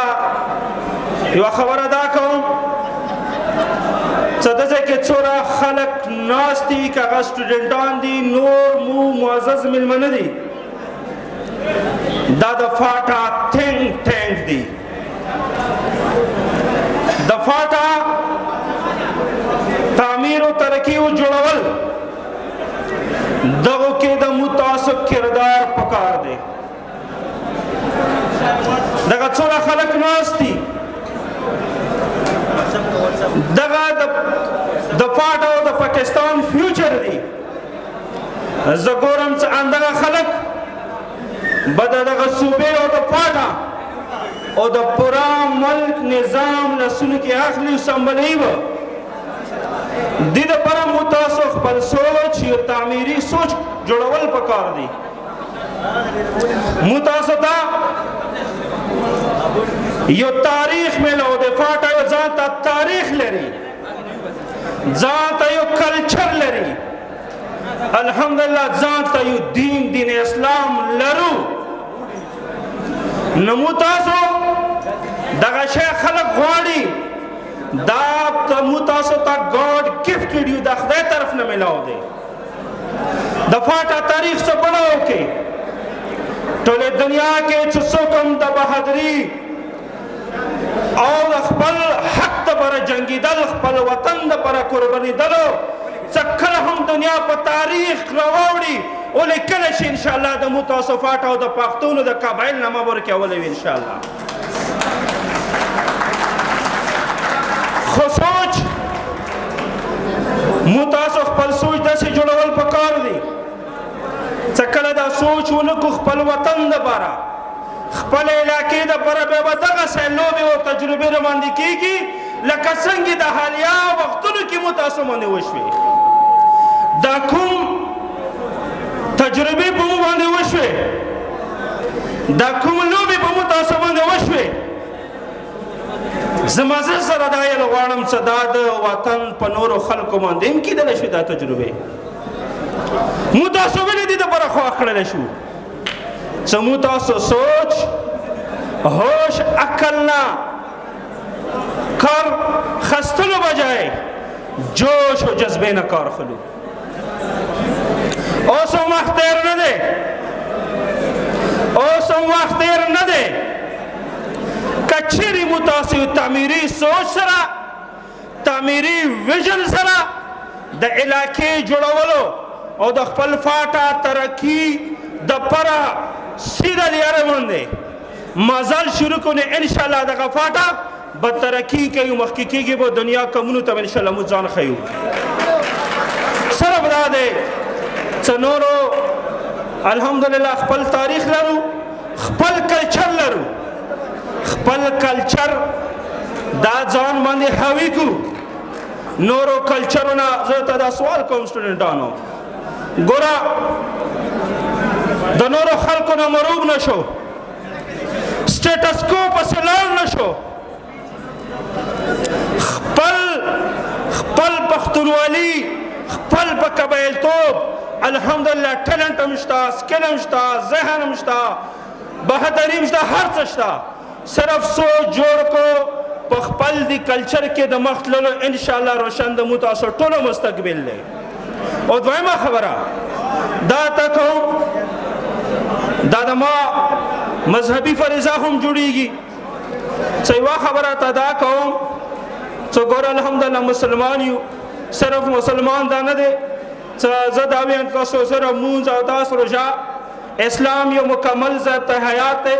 یو خبره دا کوم څه دځه کې څورا خلک ناست دي کاغه سټوډنټان دي نور مو معزز ملمنه دي دا د فاټا تھنک ټینک دي د فاټا تعمیر او ترقی او جوړول دغه کې د متعصب کردار پکار دی دغه څوره خلک ناست دي دغه د فاټا او د پاکستان فیوچر دی زه ګورم چې اندغه خلک به دغه صوبې او د فاټا او د پورا ملک نظام لسونو کې اخلي او سمبلوي به دې دپاره مو تاسو خپل سوچ یو تعمیري سوچ جوړول پکار دی مو تاسو ته یو تاریخ ملو د فاټا یو ځان ته تاریخ لري ځان ته یو کلچر لري الحمدلله ځان ته یو دین اسلام لرو نو مو تاسو دغه شی خلک غواړي دا مو تاسو ته ګاډ ګفټډ یو د خدای طرف نه ملاو دی د فاټا تاریخ څه بڑاو کې ټولې دنیا کې چې څوک هم د بهادري او خپل حق لپاره جنګېدل خپل وطن لپاره قربانېدلو څه کله هم دنیا په تاریخ راواوړي ولې کله چې انشاءالله د مو تاسو فاټا او د پښتونو د قبایل نامه ورکولی وي انشاءالله خو سوچ مو تاسو خپل سوچ داسې جوړول پکار دی څه کله دا سوچ ونکړو خپل وطن دپاره خپل علاقې دپاره بیا به دغسې لوبې او تجربې راباندې کېږي لکه څنګه د حالیا وختونو کې مو تاسو باندې وشوې دا کوم تجربې په مو باندې وشوې دا کوم لوبې په مو تاسو باندې وشوې زما زه سره دا یې غواړم چې دا د وطن په نورو خلکو باندې هم کېدلی شي دا تجربې مو تاسو ولې دې دپاره خوښ کړلی شو څه مو تاسو سوچ هوش عقل نه کار خستلو بجای جوش و جذبه نه کار خلو اوس هم وخت تیر نه دی اوس هم وخت تیر نه دی که چیرې مو تاسو تعمیري سوچ سره تعمیري ویژن سره د علاقې جوړولو او د خپل فاټا ترقي دپاره سیده لیاره باندې مزل شروع کنه انشاءالله دغه فاټا به ترقي کوي مخکې کېږي به دنیا کمونو ته انشاءالله موږ ځان ښیو صرف دا دی څه نورو الحمدلله خپل تاریخ لرو خپل کلچر لرو خپل کلچر دا ځان باندې حاوي کو نورو کلچرونه زه ته دا سوال کوم سټوډنټانو ګوره د نورو خلکو نه مروب نشو سټیټس کو پسې لاړ نشو خپل پښتونولي خپل په قبایلتوب الحمدلله ټیلنټ هم شته سکل هم شته ذهن هم شته بهادري هم شته هر څه شته صرف سوچ جوړ کو په خپل دی کلچر کې د مخ تللو انشاءالله روشن د مو تاسو ټولو مستقبل دی او دویمه خبره دا ته کوم دا د ما مذهبي فریضه هم جوړیږي څه یوه خبره ته دا کوم څه ګوره الحمدلله مسلمان یو صرف مسلمان دا نه دی څه زه دا وایم تاسو سره مونځ او تاسو روژه اسلام یو مکمل ضابط حیات دی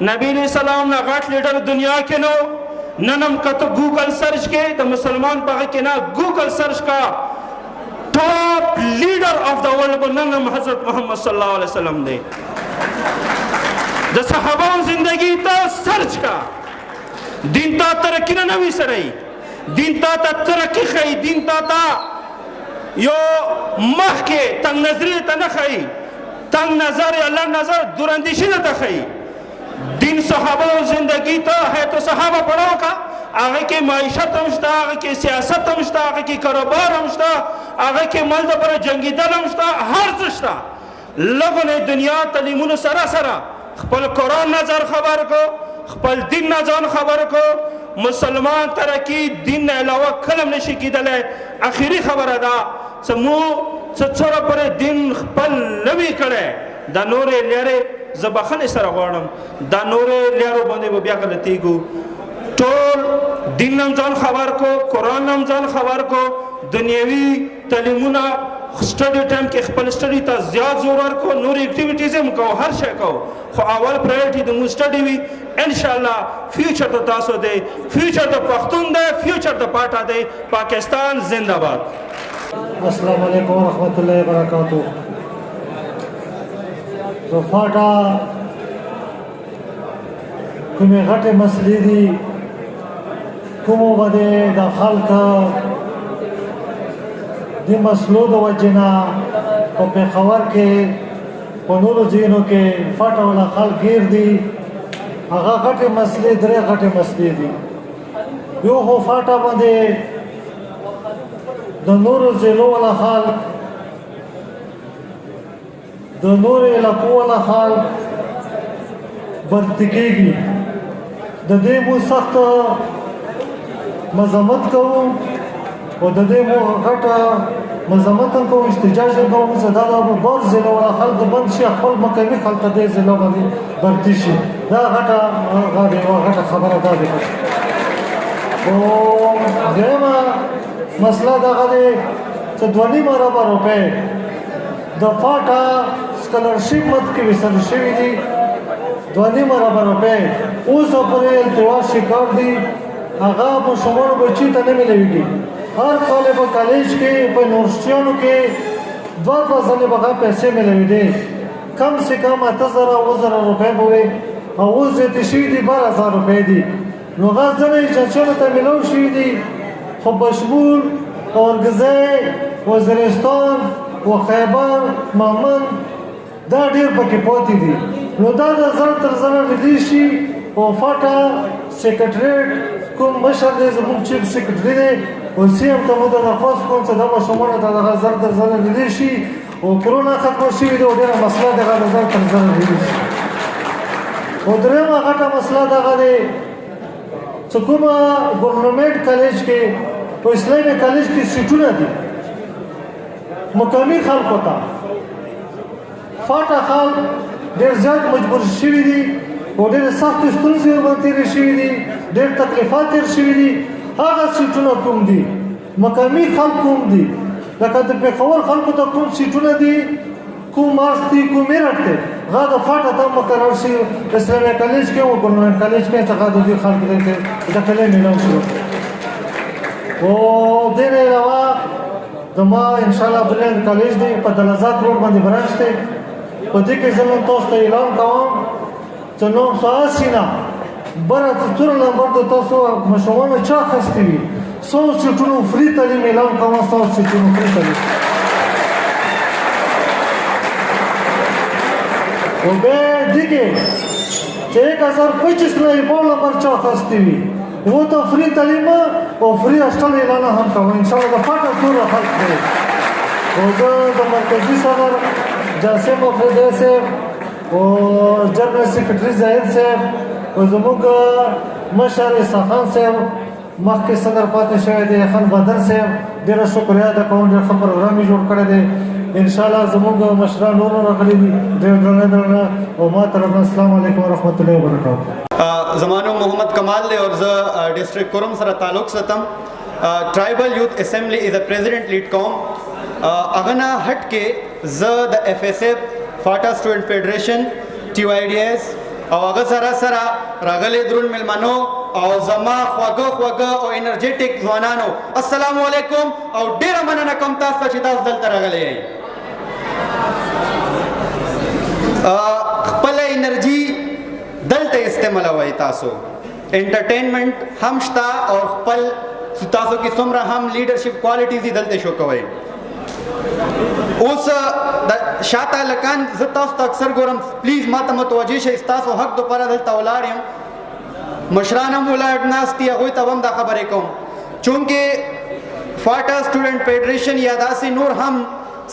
نبی علیہ السلام نه غټ لیډر دنیا کې نو نن هم که ته ګوګل سرچ کې د مسلمان په هغه کې نه ګوګل سرچ کا ټاپ لیډر آف د ورلډ به نن هم حضرت محمد صلی الله علیه وسلم دی د صحابهو زندگی ته سرچ کا دین تا ترقی نه نوي سره دین تا ترقی ښیي دین تا یو مخکې تنګ نظري ته نه ښیي تنګ نظر یا لنډ نظر دوراندیشي نه ته ښیي دین صحابه زندگی ته حیات صحابه پڑھاو کا هغه کې معیشت هم شته هغه کې سیاست هم شته هغه کې کاروبار هم شته هغه کې مل د پر جنگیدل هم شته هر څه شته لغونه دنیا تعلیمونو سره سره خپل قرآن نظر خبر کو خپل دین نه ځان خبر کو مسلمان ترقی دین نه علاوه کلم نشي کېدلی اخري خبره ده چې مو څه پر دین خپل نوي کړی دا نورې لرې زه بخښنې سره غواړم دا نورې لارو باندې به بیا غلطېږو ټول دین هم ځان خبر کو قرآن هم ځان خبر کو دنیوي تعلیمونه سټډي ټایم کې خپل سټډي ته زیات زور ورکو نور اکټیویټیز هم کوو هر شی کوو خو اول پرایورټي د مو سټډي وي انشاءالله فیوچر د تاسو دی فیوچر د پښتون دی فیوچر د پاټا دی پاکستان زنده باد السلام علیکم ورحمۃ اللہ وبرکاتہ تو فاټا کومې غټې مسلې دي کومو باندې د خلک د مسلو د وجې نه په پېښور کې په نورو ځایونو کې فاټا والا خلک ګیر دي هغه غټې مسلې درې غټې مسلې دي یو خو فاټا باندې د نورو ضلعو والا خلک د نورو علاقو والا خلک برتې کېږي د دې مو سخت مذمت کوو او د دې مو غټه مذمت هم کوو احتجاج هم کوو چې دا د بار ضلعو والا خلک بند شي خپل مقامي خلک د دې ضلعو باندې برتې شي دا غټه خبره ده او درېیمه مسله دغه دی چې 2.5 اربه روپۍ د فاټا سکالرشپ مد کې ویستل شوي دي 2.5 اربه روپۍ اوس پورې التوا شکار دي هغه په شمار بچي ته نه ملويږي هر کال په کالج کې په یونیورسيټونو کې 2 ځلې به پیسې ملوي دي کم سے کم 8,000 روپۍ به وي او اوس زیاتې شوي دي 12,000 روپۍ دي نو هغه ځنې ایجنسیونو ته ملو شوي دي خو بشمول اورګزی وزیرستان و خیبر مامن دا ډېر پکې پاتې دي نو دا د ځل تر ځله لیدلی شي او فاټا سیکرټریټ کوم مشر دی زموږ چیف سیکرټري دی او سی ام ته مو د درخواست کوم چې دا ماشومانو ته دغه ځل تر ځله لیدلی شي او کرونا ختمه شوې ده او ډېره مسله دغه د ځان تر ځان لري او درېیمه غټه مسله دغه دی چې کومه ګورنمنټ کالج کې په اسلامي کالج کې سیټونه دي مقامي خلکو ته فاټه خلک ډېر زیات مجبور شوي دي او ډېرې سختې ستونزې ورباندې تېرې شوي دي ډېر تکلیفات تېر شوي دي هغه سیټونه کوم دي مقامي خلک کوم دي لکه د پېښور خلکو ته کوم سیټونه دي کوم مارس دي کوم میرټ دی هغه د فاټه ته مقرر شي اسلامي کالج کې او ګورنمنټ کالج کې څخه د دې خلکو ته داخله میلاو شو او دې نه علاوه زما انشاءالله بلند کالج دی په دلزات روډ باندې برانچ دی په دې کې زه نن تاسو ته اعلان کوم چې 980 نه بره څلور نمبر ته تاسو مشوونه چا اخیستي وي 100 سیټونو فري تعلیم اعلان کوم 100 سیټونو فري تعلیم او بیا دې کې چې 1025 نه یې بل نمبر چا اخیستي وي वो तो फ्री तालीम और free hostel Alana हम करें इंशाल्लाह द फाटा टूर हक है और जो मरकजी सदर जासिम मुफीदी से और जनरल सेक्रेटरी जाहिद से और जमुग मशर सखान से मख के सदर पाते शहीद खान बदर से ډیر شکریہ د کوم ډیر خبر پروګرام جوړ کړی دی انشاءالله زموږ مشران نور راغلي دي ډیر درنه او ما طرف السلام علیکم ورحمت الله وبرکاته زمانو محمد کمال دی اور زه ډیسټریکټ کورم سره تعلق ساتم ټرایبل یوث اسمبلی از ا پریزیډنټ لیډ کوم اغه نه هټ کې زه د اف اس اف فاټا سټوډنټ فیډریشن ټي وای ډي اس او هغه سره راغلي درون ملمنو او زما خواږه او انرژیټک ځوانانو السلام علیکم او ډیر مننه کوم تاسو چې تاسو دلته راغلي یې خپل انرژي دلته استعمالوي تاسو انټرټینمنٹ هم شتا او خپل تاسو کې څومره هم لیډرشپ کوالټیز دلته شو کوي اوس د شاته لکان زه تاسو ته اکثر ګورم پلیز ما ته متوجه شئ تاسو حق دوپاره دلته ولاړ یم مشران هم ولاړ ناست دي هغوی ته هم دا خبرې کوم چونکې فاټا سټوډنټ فیډریشن یا داسې نور هم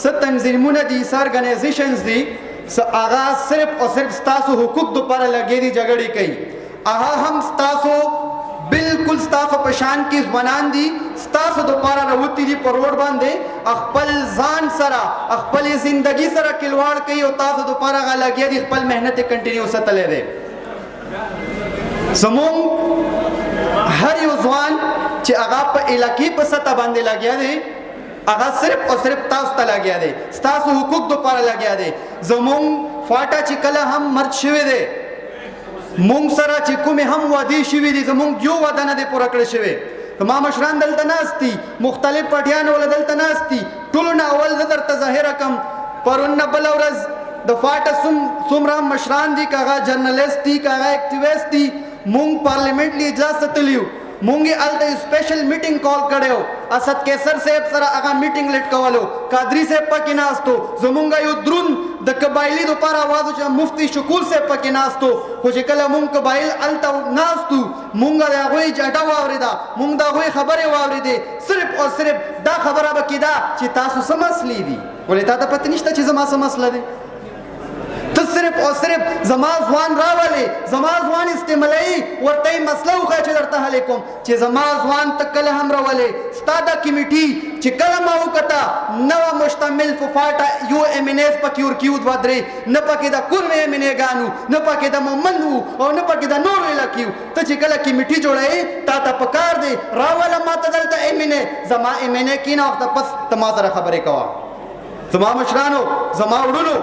څه تنظیمونه دي څه ارګنایزیشنز دي هغه صرف او صرف ستاسو حقوق دوپاره لګې دي جګړې کوي هغه هم ستاسو بالکل ستاسو په شان کې ځوانان دي ستاسو دوپاره راوتي دي په روډ باندې خپل ځان سره خپل زندگی سره کلواړ کوي او تاسو دوپاره هغه لګې دي خپل محنت کنټینیو ساتلې دي زمون هر یو ځوان چې هغه په علاقې په سطح باندې لګیا دی هغه صرف او صرف تاسو ته لګیا دی تاسو حقوق دوپاره لګیا دی زمون فاټا چې کله هم مرد شوی دی مونږ سره چې کومې هم وعدې شوي دي زمونږ یو وعده نه دی پوره کړی شوی ما مشران دلته ناست دي مختلف پټیان ولا دلته ناست دي ټولو نه اول زه درته ظاهره کړم پرون نه بله ورځ د فاټا څومره مشران دي که هغه جرنلسټ دي که هغه اکټیویسټ دي مونږ پارلیمنټ لی اجازه تلیو مونږ الته سپیشل میټینګ کال کړو اسد کیسر صاحب سره هغه میټینګ لیټ کولو قادری صاحب پکې ناستو زمونږ یو درون د قبایلی دوپاره आवाज چې مفتی شکول صاحب پکې ناستو خو چې کله مونږ قبایل الته ناستو مونږ د هغوی جټه واورېده مونږ د هغوی خبرې واورېدې صرف او صرف دا خبره به کېده چې تاسو څه مسلې دي ولې تا ته پته نشته چې زما څه مسله دی ته صرف او صرف زما ځوان راولې زما ځوان استعمالوي ورته یې مسله وښیه چې درته حل کوم چې زما ځوان ته کله هم راولې ستا دا کمیټي چې کله ما وکته نه وه مشتمل په فاټا یو امینیز پکې ورکي وو دوه درې نه پکې د کورمې امینېګانو نه پکې د مومند وو او نه پکې د نورو علاقې وو ته چې کله کمیټي جوړوې تا ته پکار دی راوله ما ته دلته امینې زما امینې کېنه وخته پس ته ما سره خبرې کوه زما مشرانو زما وړونو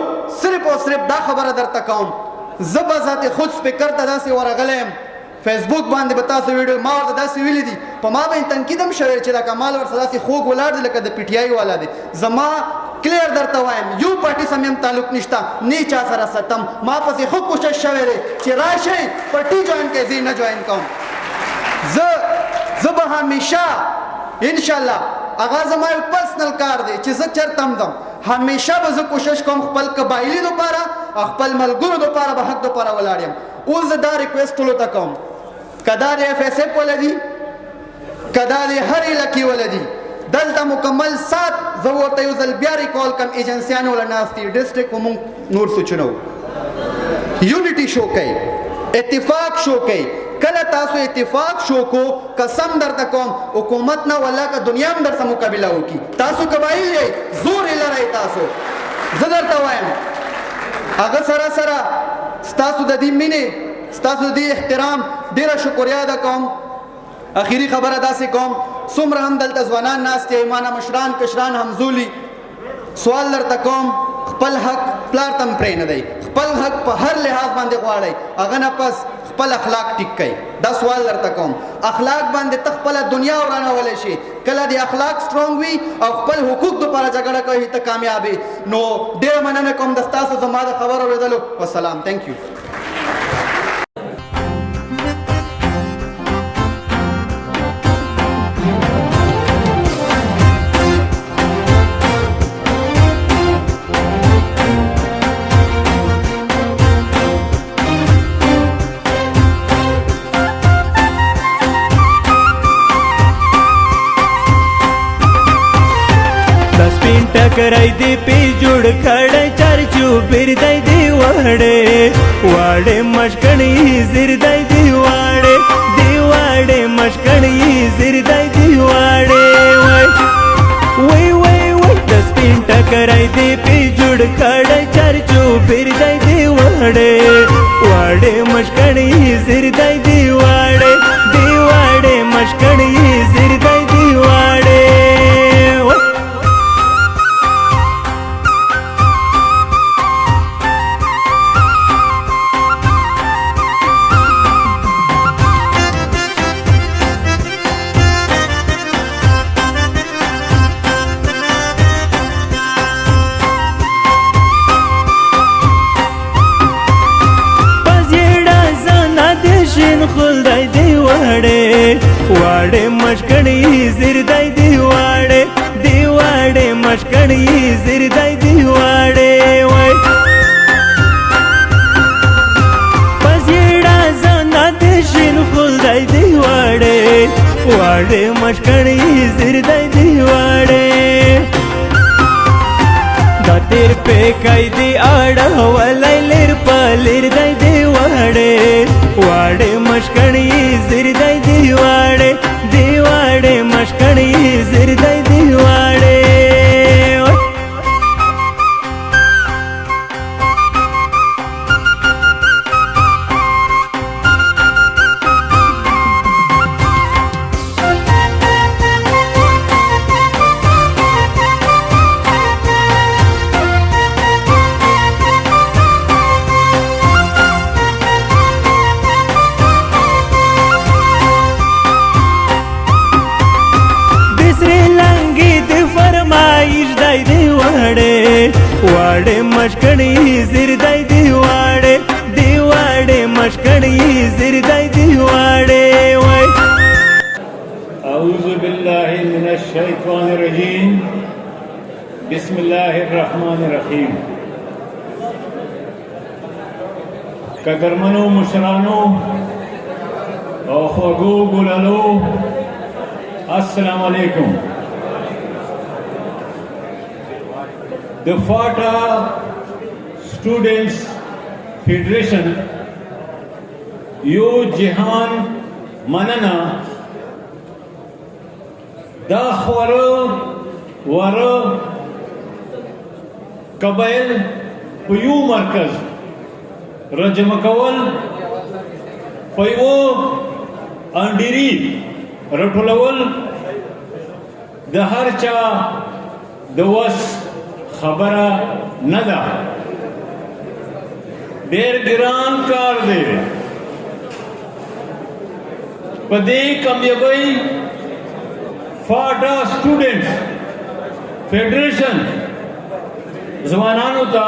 صرف او صرف دا خبره درته کوم زه به ذات خود سپیکر ته داسې ورغلی یم فیسبوک باندې به تاسو ویډیو ما ورته داسې ویلي دي په ما باندې تنقید هم شوی چې دا کمال ورسره داسې خوږ ولاړ دی لکه د پي ټي آی والا دی زما کلیر درته وایم یو پارټي سم یم تعلق نشته نه چا سره ستم ما پسې خو کوشش شوی دی چې راشئ پارټي جوین کړئ زه نه جوین کوم زه به همیشه انشاءالله هغه زما یو پرسنل کار دی چې زه چېرته هم ځم همیشه به زه کوشش کوم خپل قبایلي دوپاره خپل ملګرو دوپاره به حق دوپاره ولاړ یم اوس زه دا ریکویسټ ټولو ته کوم که دا د اف اس اف ولدي که دا د هر علاقې ولدي دلته مکمل سات زه ورته یو ځل بیا ریکال کم ایجنسیانو ولا ناستي ډسټرکټ ومونږ نور سوچنو یونټي شو کوي اتفاق شو کوي کله تاسو اتفاق شو کو قسم درته کوم حکومت نه ولا که دنیا هم در سره مقابله وکي تاسو قبایل یې زور یې لرئ تاسو زه درته وایم هغه سره سره ستاسو د دې مینې ستاسو د دې احترام ډېره شکریا ادا کوم اخیری خبره داسې کوم څومره هم دلته ځوانان ناست دي مانه مشران کشران همزولي سوال درته کوم خپل حق پلار تم پرې نه دی خپل حق په هر لحاظ باندې غواړئ هغه نه پس خپل اخلاق ټیک کړئ دا سوال درته کوم اخلاق باندې ته خپله دنیا ورانولی شي کله د اخلاق سټرونګ وي او خپل حقوق دپاره جګړه کوي ته کامیابې نو ډېره مننه کوم د ستاسو زما د خبر اورېدلو وسلام تھینک یو टकराई दे पे जुड़ खड़े चर्चू बिरदाई दे वाड़े मशकणी जिरदाई दीवाड़े मशकणी जिरदाई दीवाड़े वही वही वही डस्टबिन टकराई दे पे जुड़ खड़े चर्चू बिरदाई दे वाड़े मशकणी जिरदाई दीवाड़े मशकणी जिरदाई दीवाड़े خلدای واڑے مشکڑی زردای دیواڑے مشکڑی زردای دیواڑے پسیڑا زانا دیشن خلدای واڑے مشکڑی زردای دیواڑے دا تیر پہ کئی دی آڑا والائی لیر پالیر دای واڑے مشکڑی زردای دیواڑے مشکڑی زردای دیواڑے वाड़े मशकड़ी जिरदाई दीवाड़े मशकड़ी जिरदाई दीवाड़े अऊज़ु बिल्लाहि मिनश शैतानिर रजीम बिस्मिल्लाहिर रहमानिर रहीम कदरमनो मुशरानो और ख्वागो गुलालो अस्सलाम वालेकुम The FATA Students Federation यो जिहान मनना दा ख्वर वर कबैल पयू मरकज रजम कवल पयो अंडीरी रठुलवल दहरचा दवस खबरा नदा देर गिरान कार दे पदे कमियबई फाटा स्टूडेंट्स फेडरेशन जवानानु ता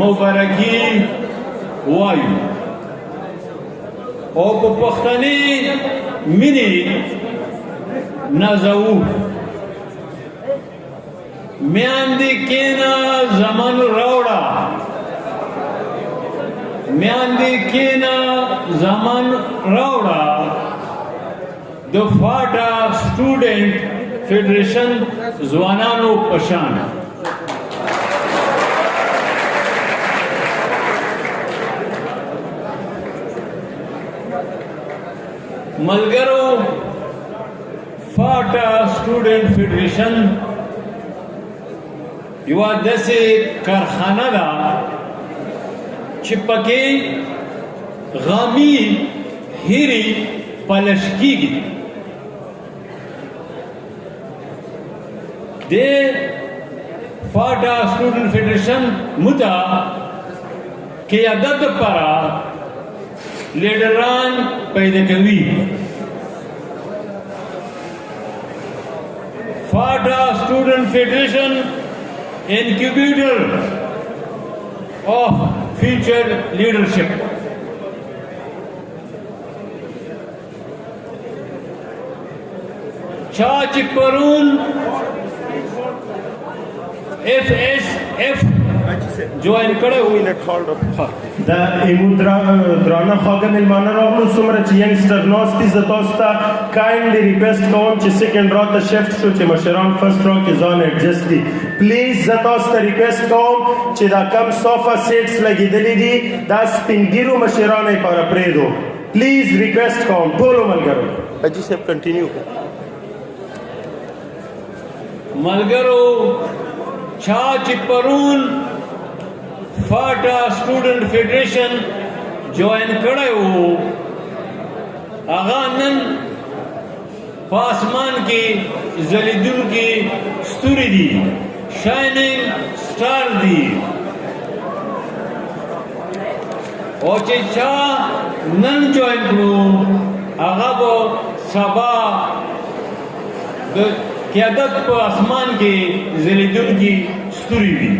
मुबारकी वायु और पख्तनी मिनी नजाऊ म्यांदी केना जमान रावड़ा म्यांदी केना जमान रावड़ा द फाटा student federation ځوانانو په شان ملګرو فاټا سټوډنټ فیډریشن یوه داسې کارخانه ده چې پکې غامي هیرې پالش کیږي د فاټا سټوډنټ فیډریشن متا قیادت لپاره لیډران پیدا کوي فاټا سټوډنټ فیډریشن incubator of future leadership. Charge Parun FSF join کړه وی نه کالډ دا ایمودرا درانه خواږه ملمانه راغلو څومره چې ینګسټر ناست دي زه تاسو ته کایندلی ریکویسټ کوم چې سیکنډ را ته شفټ شو چې مشران فرست را کې ځان ایډجسټ دي پلیز زه تاسو ته ریکویسټ کوم چې دا کم صوفا سیټس لګېدلي دي دا سپینګیرو مشرانو لپاره پرېږدو پلیز ریکویسټ کوم ټولو ملګرو حاجي صاحب کنټینیو ملګرو چا چې پرون فاټا سټوډنټ فیډریشن جوائن کړی وو هغه نن په اسمان کې ځلېدونکي ستوري دي شایننګ سټار دي او چې چا نن جوائن کړو هغه به سبا د قیادت په اسمان کې ځلېدونکي ستوري وي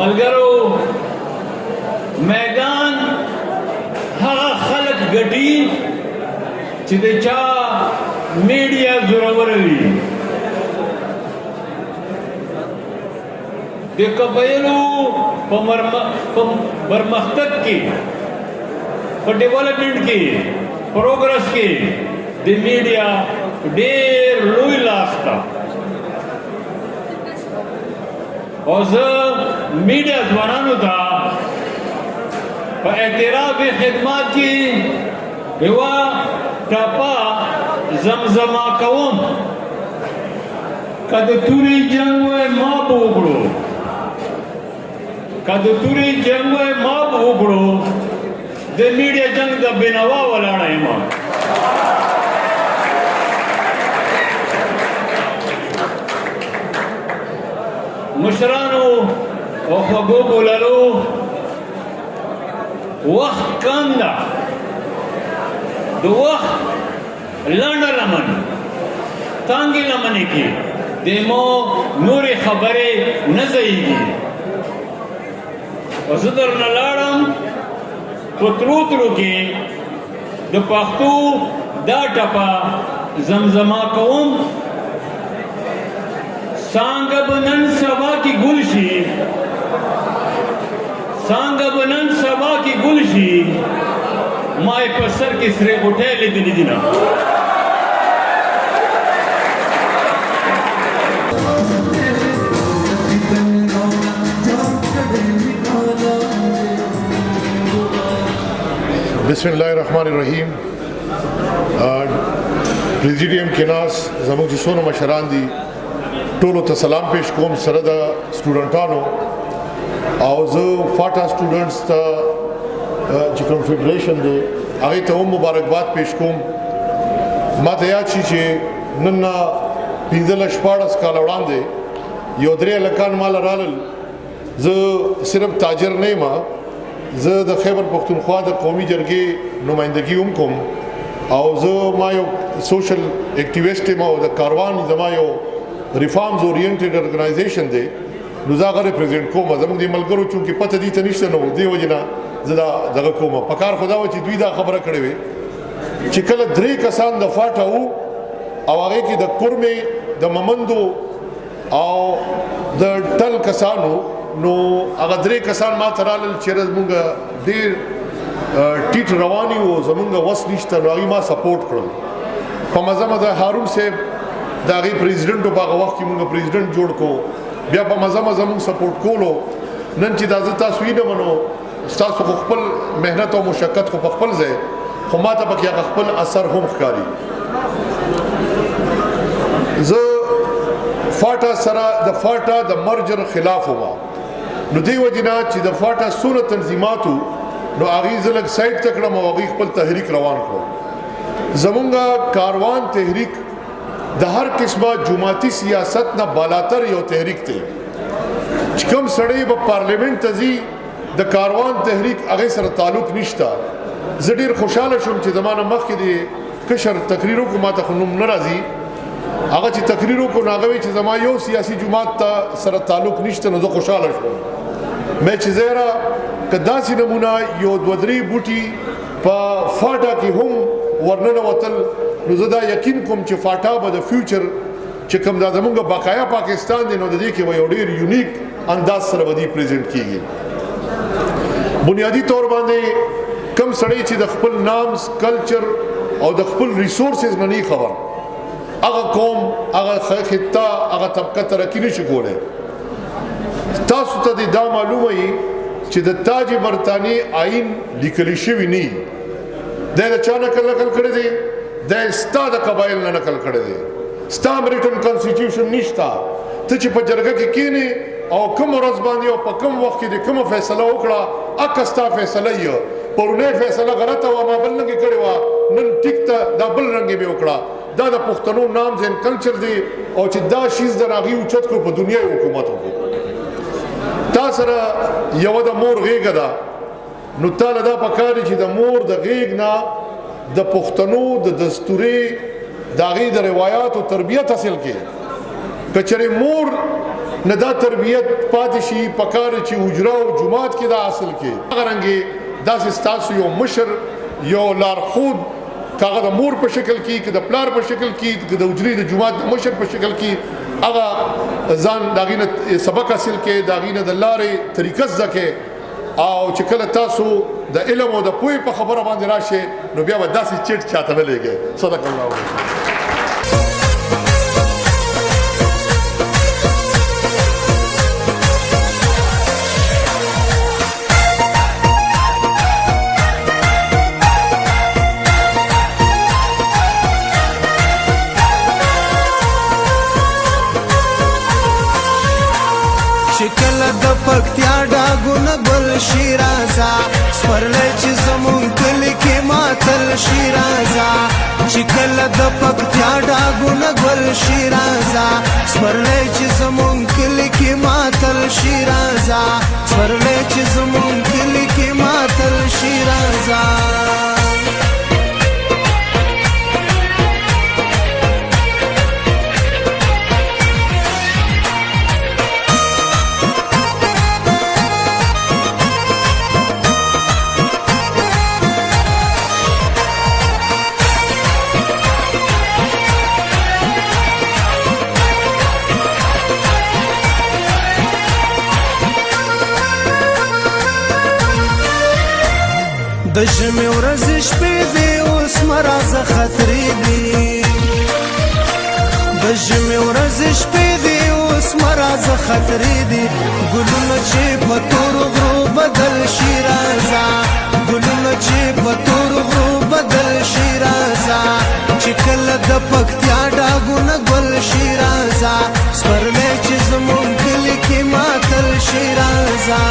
ملګرو میدان هغه خلک ګټي چې د چا میډیا زورور وي د قبایلو په پرمختګ کې په ډیولپمنٹ کې پروګرس کې د میډیا ډېر لوی لاس ده او زه میډیا ځوانانو ته په اعتراف خدمات کې یوه ټاپه زمزمه کوم که د تورې جنګ وی ما به وکړو که د تورې جنګ وی ما به وکړو د میډیا جنګ د بېنوا ولاړه یم مشرانو او خوږو بولالو وخت کم ده د وخت لنډه لمن تانګې لمنې کې د مو نورې خبرې نه ځایږي او زه درنه لاړم په ترو ترو کې د پښتو دا ټپه زمزمه کوم څنګه به نن سبا کې ګل شي څنګه به نن سبا کې ګل شي ما یې په سر کې سرې غوټۍ لیدلې دي نه بسم الله الرحمن الرحیم پریزیډیم کې ناس زموږ چې څونه مشران دي ټولو ته سلام پیش کوم سره د سټوډنټانو او زه فاټا سټوډنټس ته چې کنفیډریشن دی هغې ته هم مبارکباد پیش کوم ما ته یاد شي چې نن نه 15-14 کاله وړاندې یو 3 هلکان ماله رالل زه صرف تاجر نه یم زه د خیبر پښتونخوا د قومي جرګې نمایندګي هم کوم او زه ما یو سوشل اکټیویسټ یم او د کاروان زما یو ریفارمز اورینټډ ارګنایزیشن دی نو زه هغه ریپرزینټ کوم زموږ د ملګرو چونکې پته دي ته نشته نو دې وجې نه زه دغه کوم په کار خو دا و چې دوی دا خبره کړې وې چې کله 3 کسان د فاټا وو او هغې کې د کورمې د ممندو او د ټل کسانو نو هغه درې کسان ما ته رالل چېرې زمونږ ډېر ټیټ رواني و زمونږ وس نشته نو هغوی ما سپورټ کړل په مزه مزه هارون صاحب د هغې پریزیډنټ په هغه وخت کې مونږ پریزیډنټ جوړ کړو بیا په مزه مزه مونږ سپورټ کولو نن چې دا زه تاسو وینم نو ستاسو خو خپل محنت او مشقت خو په خپل ځای خو ما ته پکې هغه خپل اثر هم ښکاري زه فاټا سره د فاټا د مرجر خلاف وم نو دی وجې نه چې د فاټا څونه تنظیماتو نو هغې زه لږ سایډ ته کړم او هغوی خپل تحریک روان کړو زمونږ کاروان تحریک د هر قسمه جماعتي سیاست نه بالاتر یو تحریک دی چې کوم سړی به پارلیمنت ته ځي د کاروان تحریک هغې سره تعلق نشته زه ډېر خوشحاله شوم چې زما نه مخکې د کشر تقریر وکړو ما ته خو نوم نه راځي هغه چې تقریر وکړو نو هغه وایي چې زما یو سیاسي جماعت ته سره تعلق نشته نو زه خوشحاله شوم مې چې زه یاره که داسې نمونه یو دوه درې بوټي په فاټا کې هم ورننوتل نو زه دا یقین کوم چې فاټا به د فیوچر چې کوم دا زمونږ بقایا پاکستان دی نو د دې کې به یو ډېر یونیک انداز سره به دې پریزنټ کیږي بنیادی طور باندې کم سړی چې د خپل نامز کلچر او د خپل ریسورسز نه نه خبر هغه قوم هغه خطه هغه طبقه ترقی نشي کولی تاسو ته دا معلومه وي چې د تاج برطانیې آئین لیکلی شوی نه دی د چا نقل کړی دی د ستا د قبایل نه نقل کړی دی ستا امریکن کانسټیټیوشن نشته ته چې په جرګه کې کینې او کوم ورځ باندې او په کوم وخت کې د کومه فیصله وکړه اکه ستا فیصله یې پرونی فیصله غلطه وه ما بل رنګې کړې وه نن ټیک ته دا بل رنګې مې وکړه دا د پښتنو نامز اینډ کلچر دی او چې دا شیز د هغې اوچت کړو په دنیا حکومت وکړو تا سره یوه د مور غېږه ده نو تا له دا پکار دی چې د مور د غېږ نه د پښتنو د دستورې د هغې د روایاتو تربیت حاصل کړې که چېرې مور نه دا تربیت پاتې شي پکار چې حجره او جومات کې دا حاصل کړي هغه رنګې داسې ستاسو یو مشر یو لارښود که هغه د مور په شکل کې که د پلار په شکل کې که د حجرې د جومات د مشر په شکل کې هغه ځان د هغې نه سبق حاصل کړي د هغې نه د لارې طریقه زده کړي او چې کله تاسو د علم او د پوهې په خبره باندې راشئ نو بیا به داسې چټ چاته نه لګئ صدق الله شکل د پکتیا ډاګونه ګل شیرازا سپرلی چې زمون کلی کې ماتل شیرازا شکل د پکتیا ډاګونه ګل شیرازا سپرلی چې زمون کلی کې ماتل شیرازا سپرلی چې زمون کلی کې ماتل شیرازا د ژمي ورځې شپې دي اوس مرازه خطرې دي د ژمي ورځې شپې دي اوس مرازه خطرې دي ګلونه چې په تورو غرو بدل شي رازه ګلونه چې په تورو غرو بدل شي رازه چې کله د پکتیا ډاګونه ګل شي رازه سپرلی چې زمون کلي کې ماتل شي رازه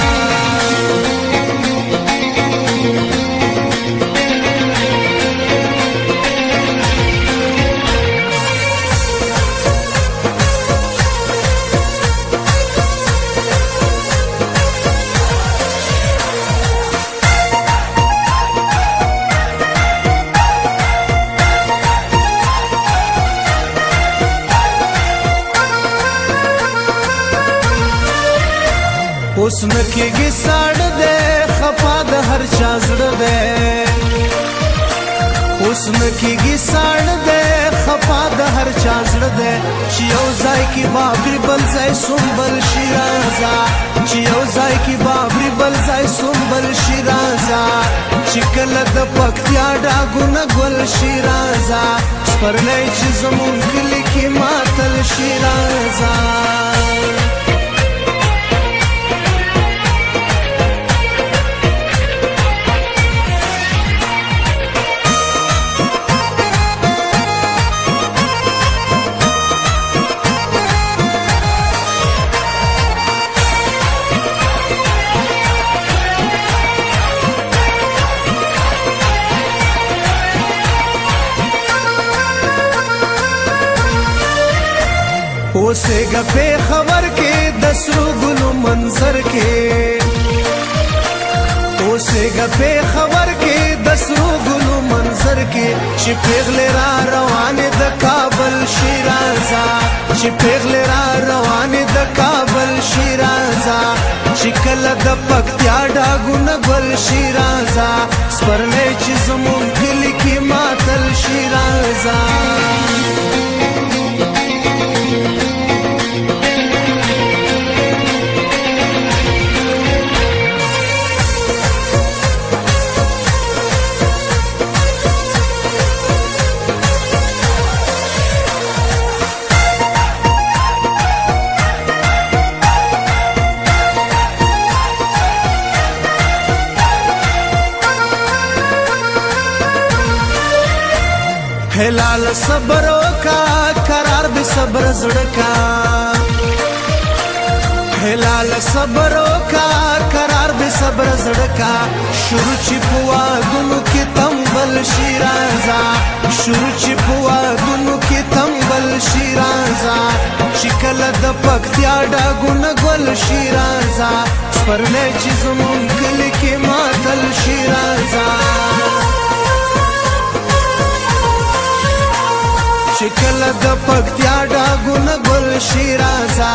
اوس نه کېږي ساړه دی خفا د هر چا زړه دی اوس نه کېږي ساړه دی خفا د هر چا زړه دی چې یو ځای کې بابري بل ځای سنبل شیرازه چې یو ځای کې بابري بل ځای سنبل شیرازه چې کله د پکتیا ډاګونه ګل شیرازه سپرلی چې زمونږ کلي کې ماتل شیرازه اوسېږه بې خبر کې د سرو ګلو منظر کې اوسېږه بې خبر کې د سرو ګلو منظر کې چې پیغلې را روانې د کابل شیرازه چې پیغلې را روانې د کابل شیرازه چې کله د پکتیا ډاګونه ګل شیرازه سپرلی چې زمونږ کلي کې ماتل شیرازه هلال صبر وکا قرار به صبر زړه کا هلال صبر وکا قرار به صبر زړه کا شروع چې پوا دونو کې تنبل شیرازه شروع چې پوا دونو کې تنبل شیرازه چې کله د پکتیا ډاګونه ګل شیرازه سپرلی چې زمونږ کلي کې ماتل شیرازه چې کله د پکتیا ډاګونه ګل شیرازه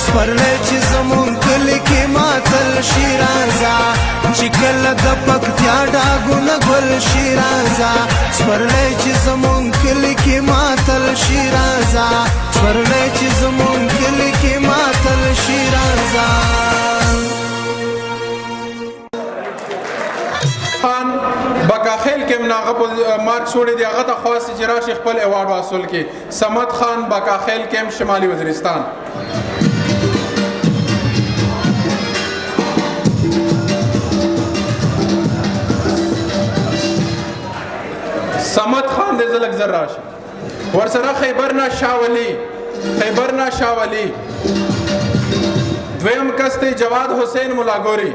سپرلی چې زمونږ کلي کې ماتل شیرازه چې کله د پکتیا ډاګونه ګل شیرازه سپرلی چې زمونږ کلي کې ماتل شیرازه سپرلی چې زمونږ کلي کې ماتل شیرازه بکا خیل کې مناغه په مارک شوړې دی هغه ته خاص چې راشي خپل ایوارډ حاصل کې صمد خان بکا خیل کیمپ شمالي وزیرستان صمد خان دې زلک زر راشي ورسره خیبرنا شاولی دویم کس دی جواد حسین ملاګوري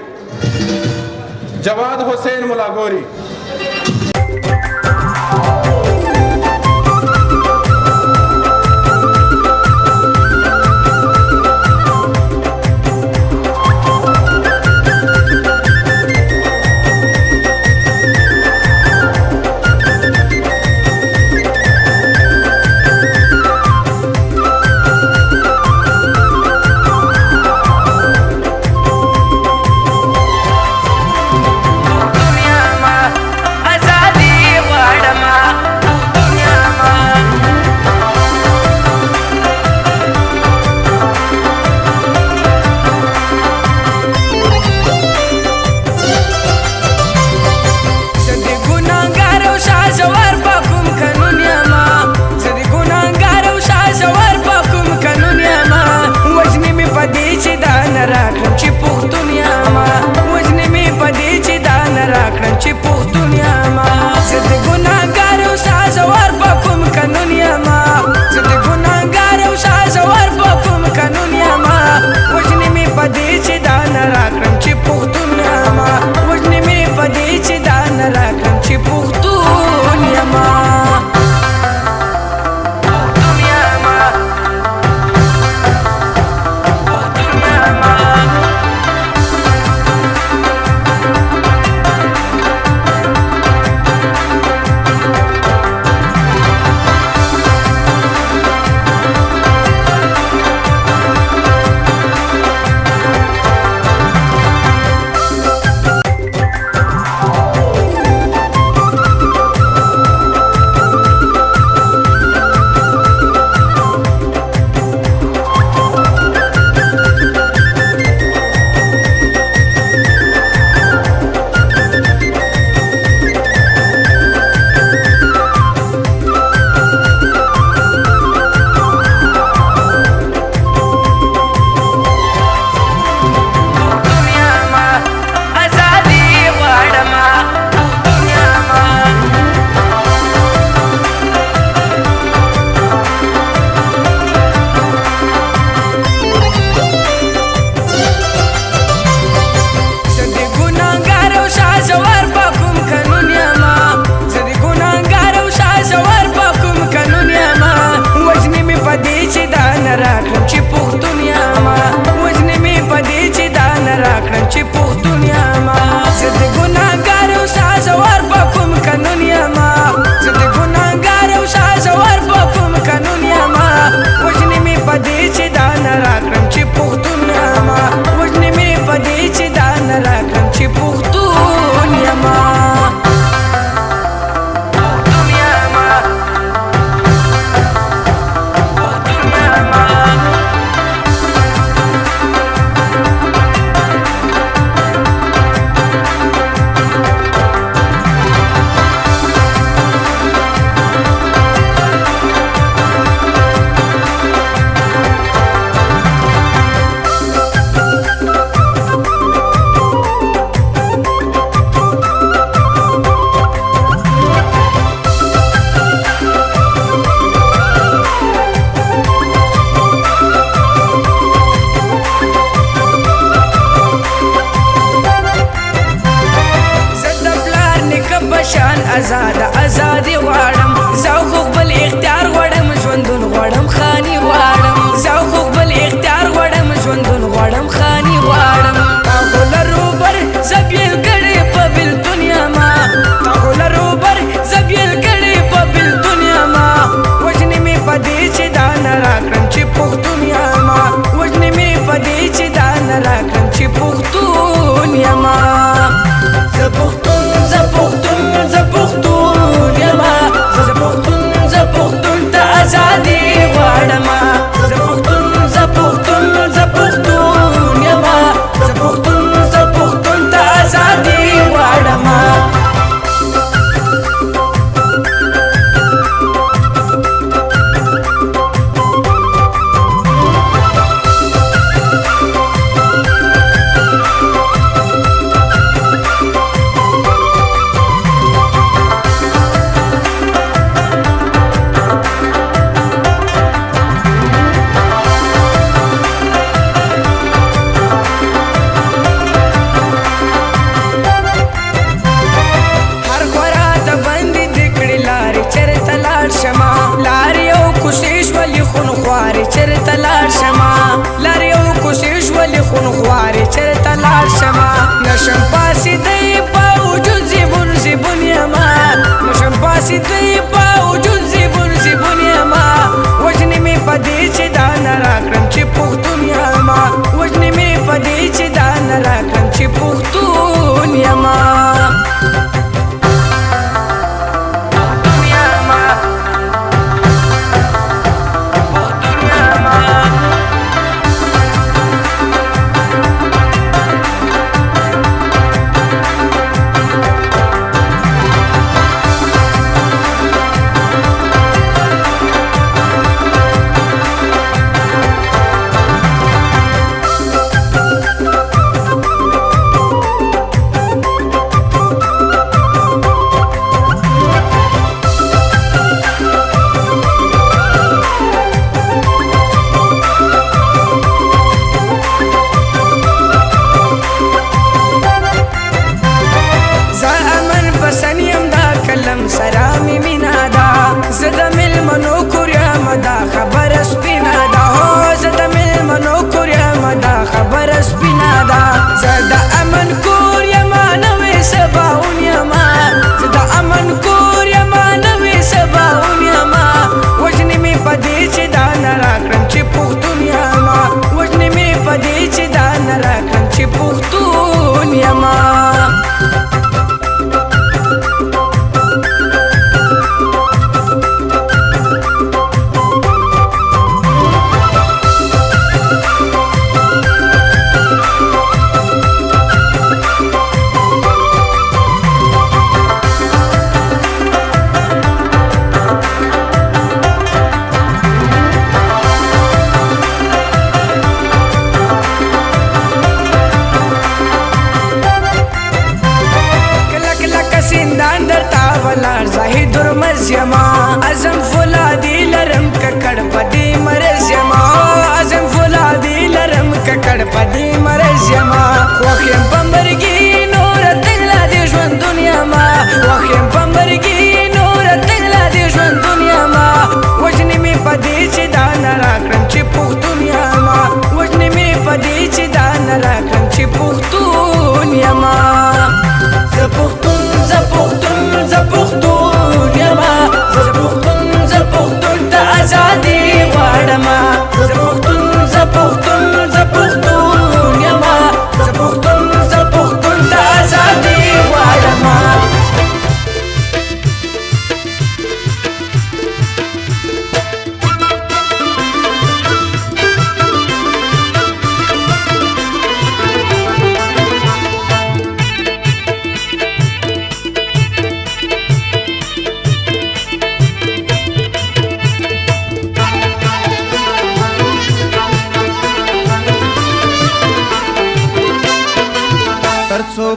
چرته لاړ شمه لار یو کوشش ولې خون خوارې چرته لاړ شمه نشم پاسېدی په وجود زیبون زیبون یمه نشم پاسېدی په وجود زیبون زیبون یمه وژنې مې په دې چې دا نه راکړم چې پښتون یمه وژنې مې په دې چې دا نه راکړم چې پښتون یمه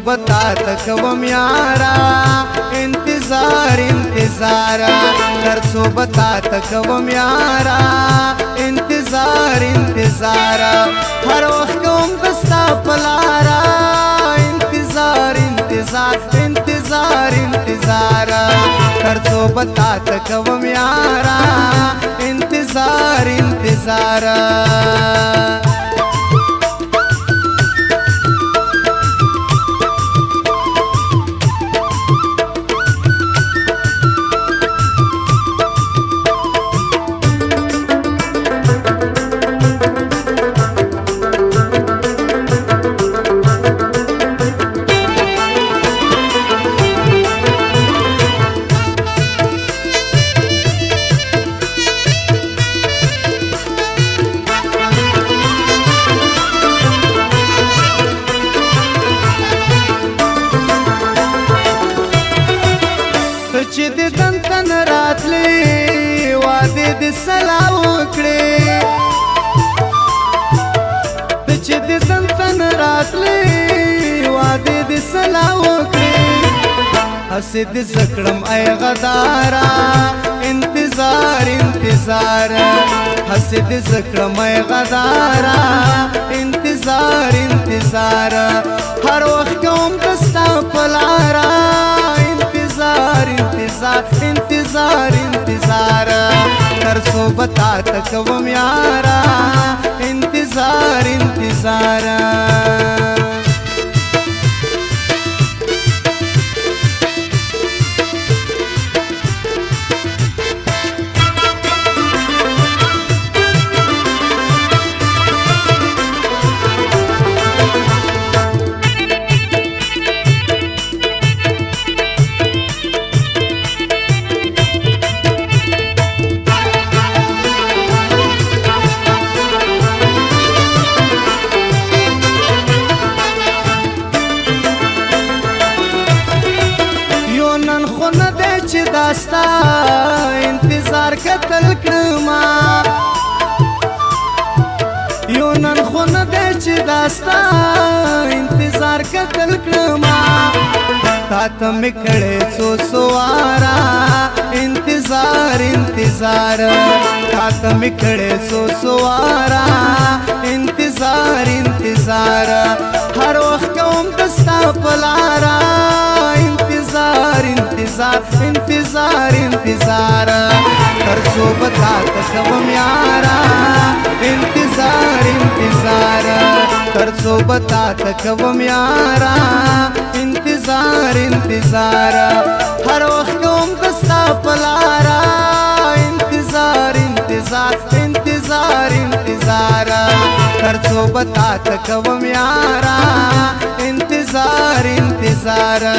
बता तकवम यारा इंतजार इंतजार तरसो बता तकवम यारा इंतजार इंतजार हर वक्त दस्ता पलारा इंतजार इंतजार इंतजार इंतजार तरसो बता तकवम यारा इंतजार इंतजार हसद सकड़म ऐ गदारा इंतजार इंतजार हसद सकड़म ऐ गदारा इंतजार इंतजार हर वक्त दस्ता पलारा इंतजार इंतजार इंतजार इंतजार इंतजार कर सोबता तकवम यारा इंतजार इंतजार داستا انتظار کتل کړما یو نن خو نه دی چې داستا انتظار کتل کړما تا ته مې کړی څو سوارا انتظار انتظار تا ته مې کړی څو سوارا انتظار انتظار هر وخت کوم دستا په لارا इंतजार इंतजार इंतजार इंतजार कर सोबता तकवम यारा इंतजार इंतजार कर सोबता तकवम यारा इंतजार इंतजार हर वक्त कोम दस्ता पलारा इंतजार इंतजार इंतजार इंतजार कर सोबता तकवम यारा इंतजार इंतजार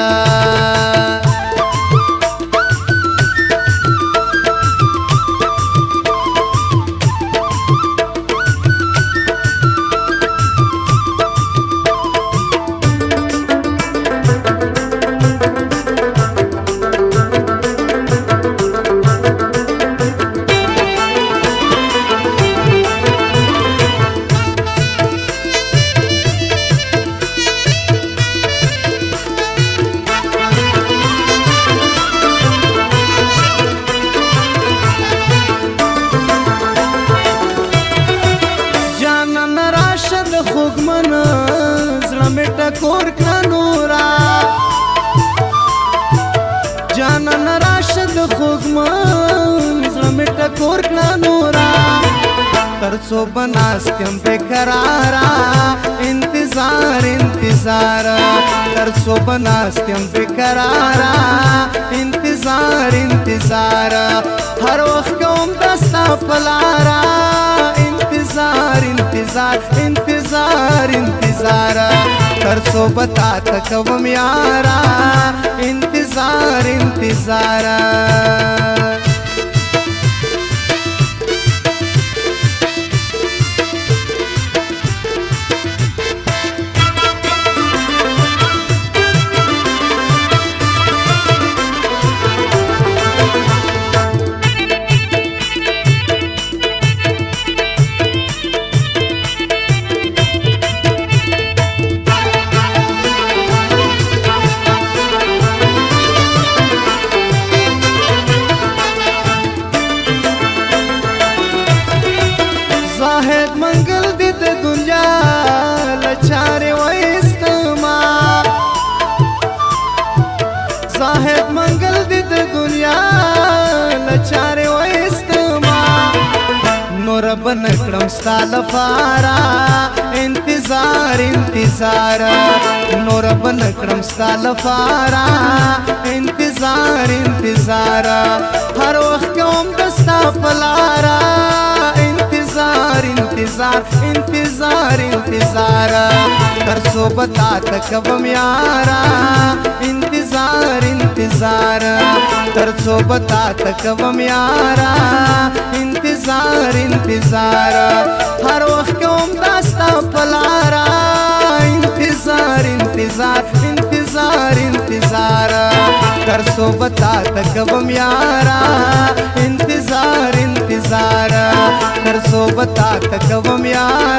ټکور کړه نورا جانان راشد خوږمن زړه مې ټکور کړه نورا تر څو بناستم بے قرارا انتظار انتظار تر څو بناستم بے قرارا انتظار انتظار هر وخت کوم دستا پلارا इंतजार इंतजार इंतजार इंतजार कर सोबता तकवम यारा इंतजार इंतजार मंगल दी د دنیا لچاره وایستما زاهد منگل دی د دنیا لچاره وایستما نور بنکړم ستاله فارا انتظار انتظار نور بنکړم ستاله فارا انتظار انتظار هر وخت کوم دستا پلارا इंतजार इंतजार इंतजार इंतजार कर सोबता तकवम यारा इंतजार इंतजार कर सोबता तकवम यारा इंतजार इंतजार हर वक्त कोम दास्ता पलारा इंतजार इंतजार इंतजार इंतजार कर सोबता तकवम यारा इंतजार इंतजार कर सोबता तकवम यारा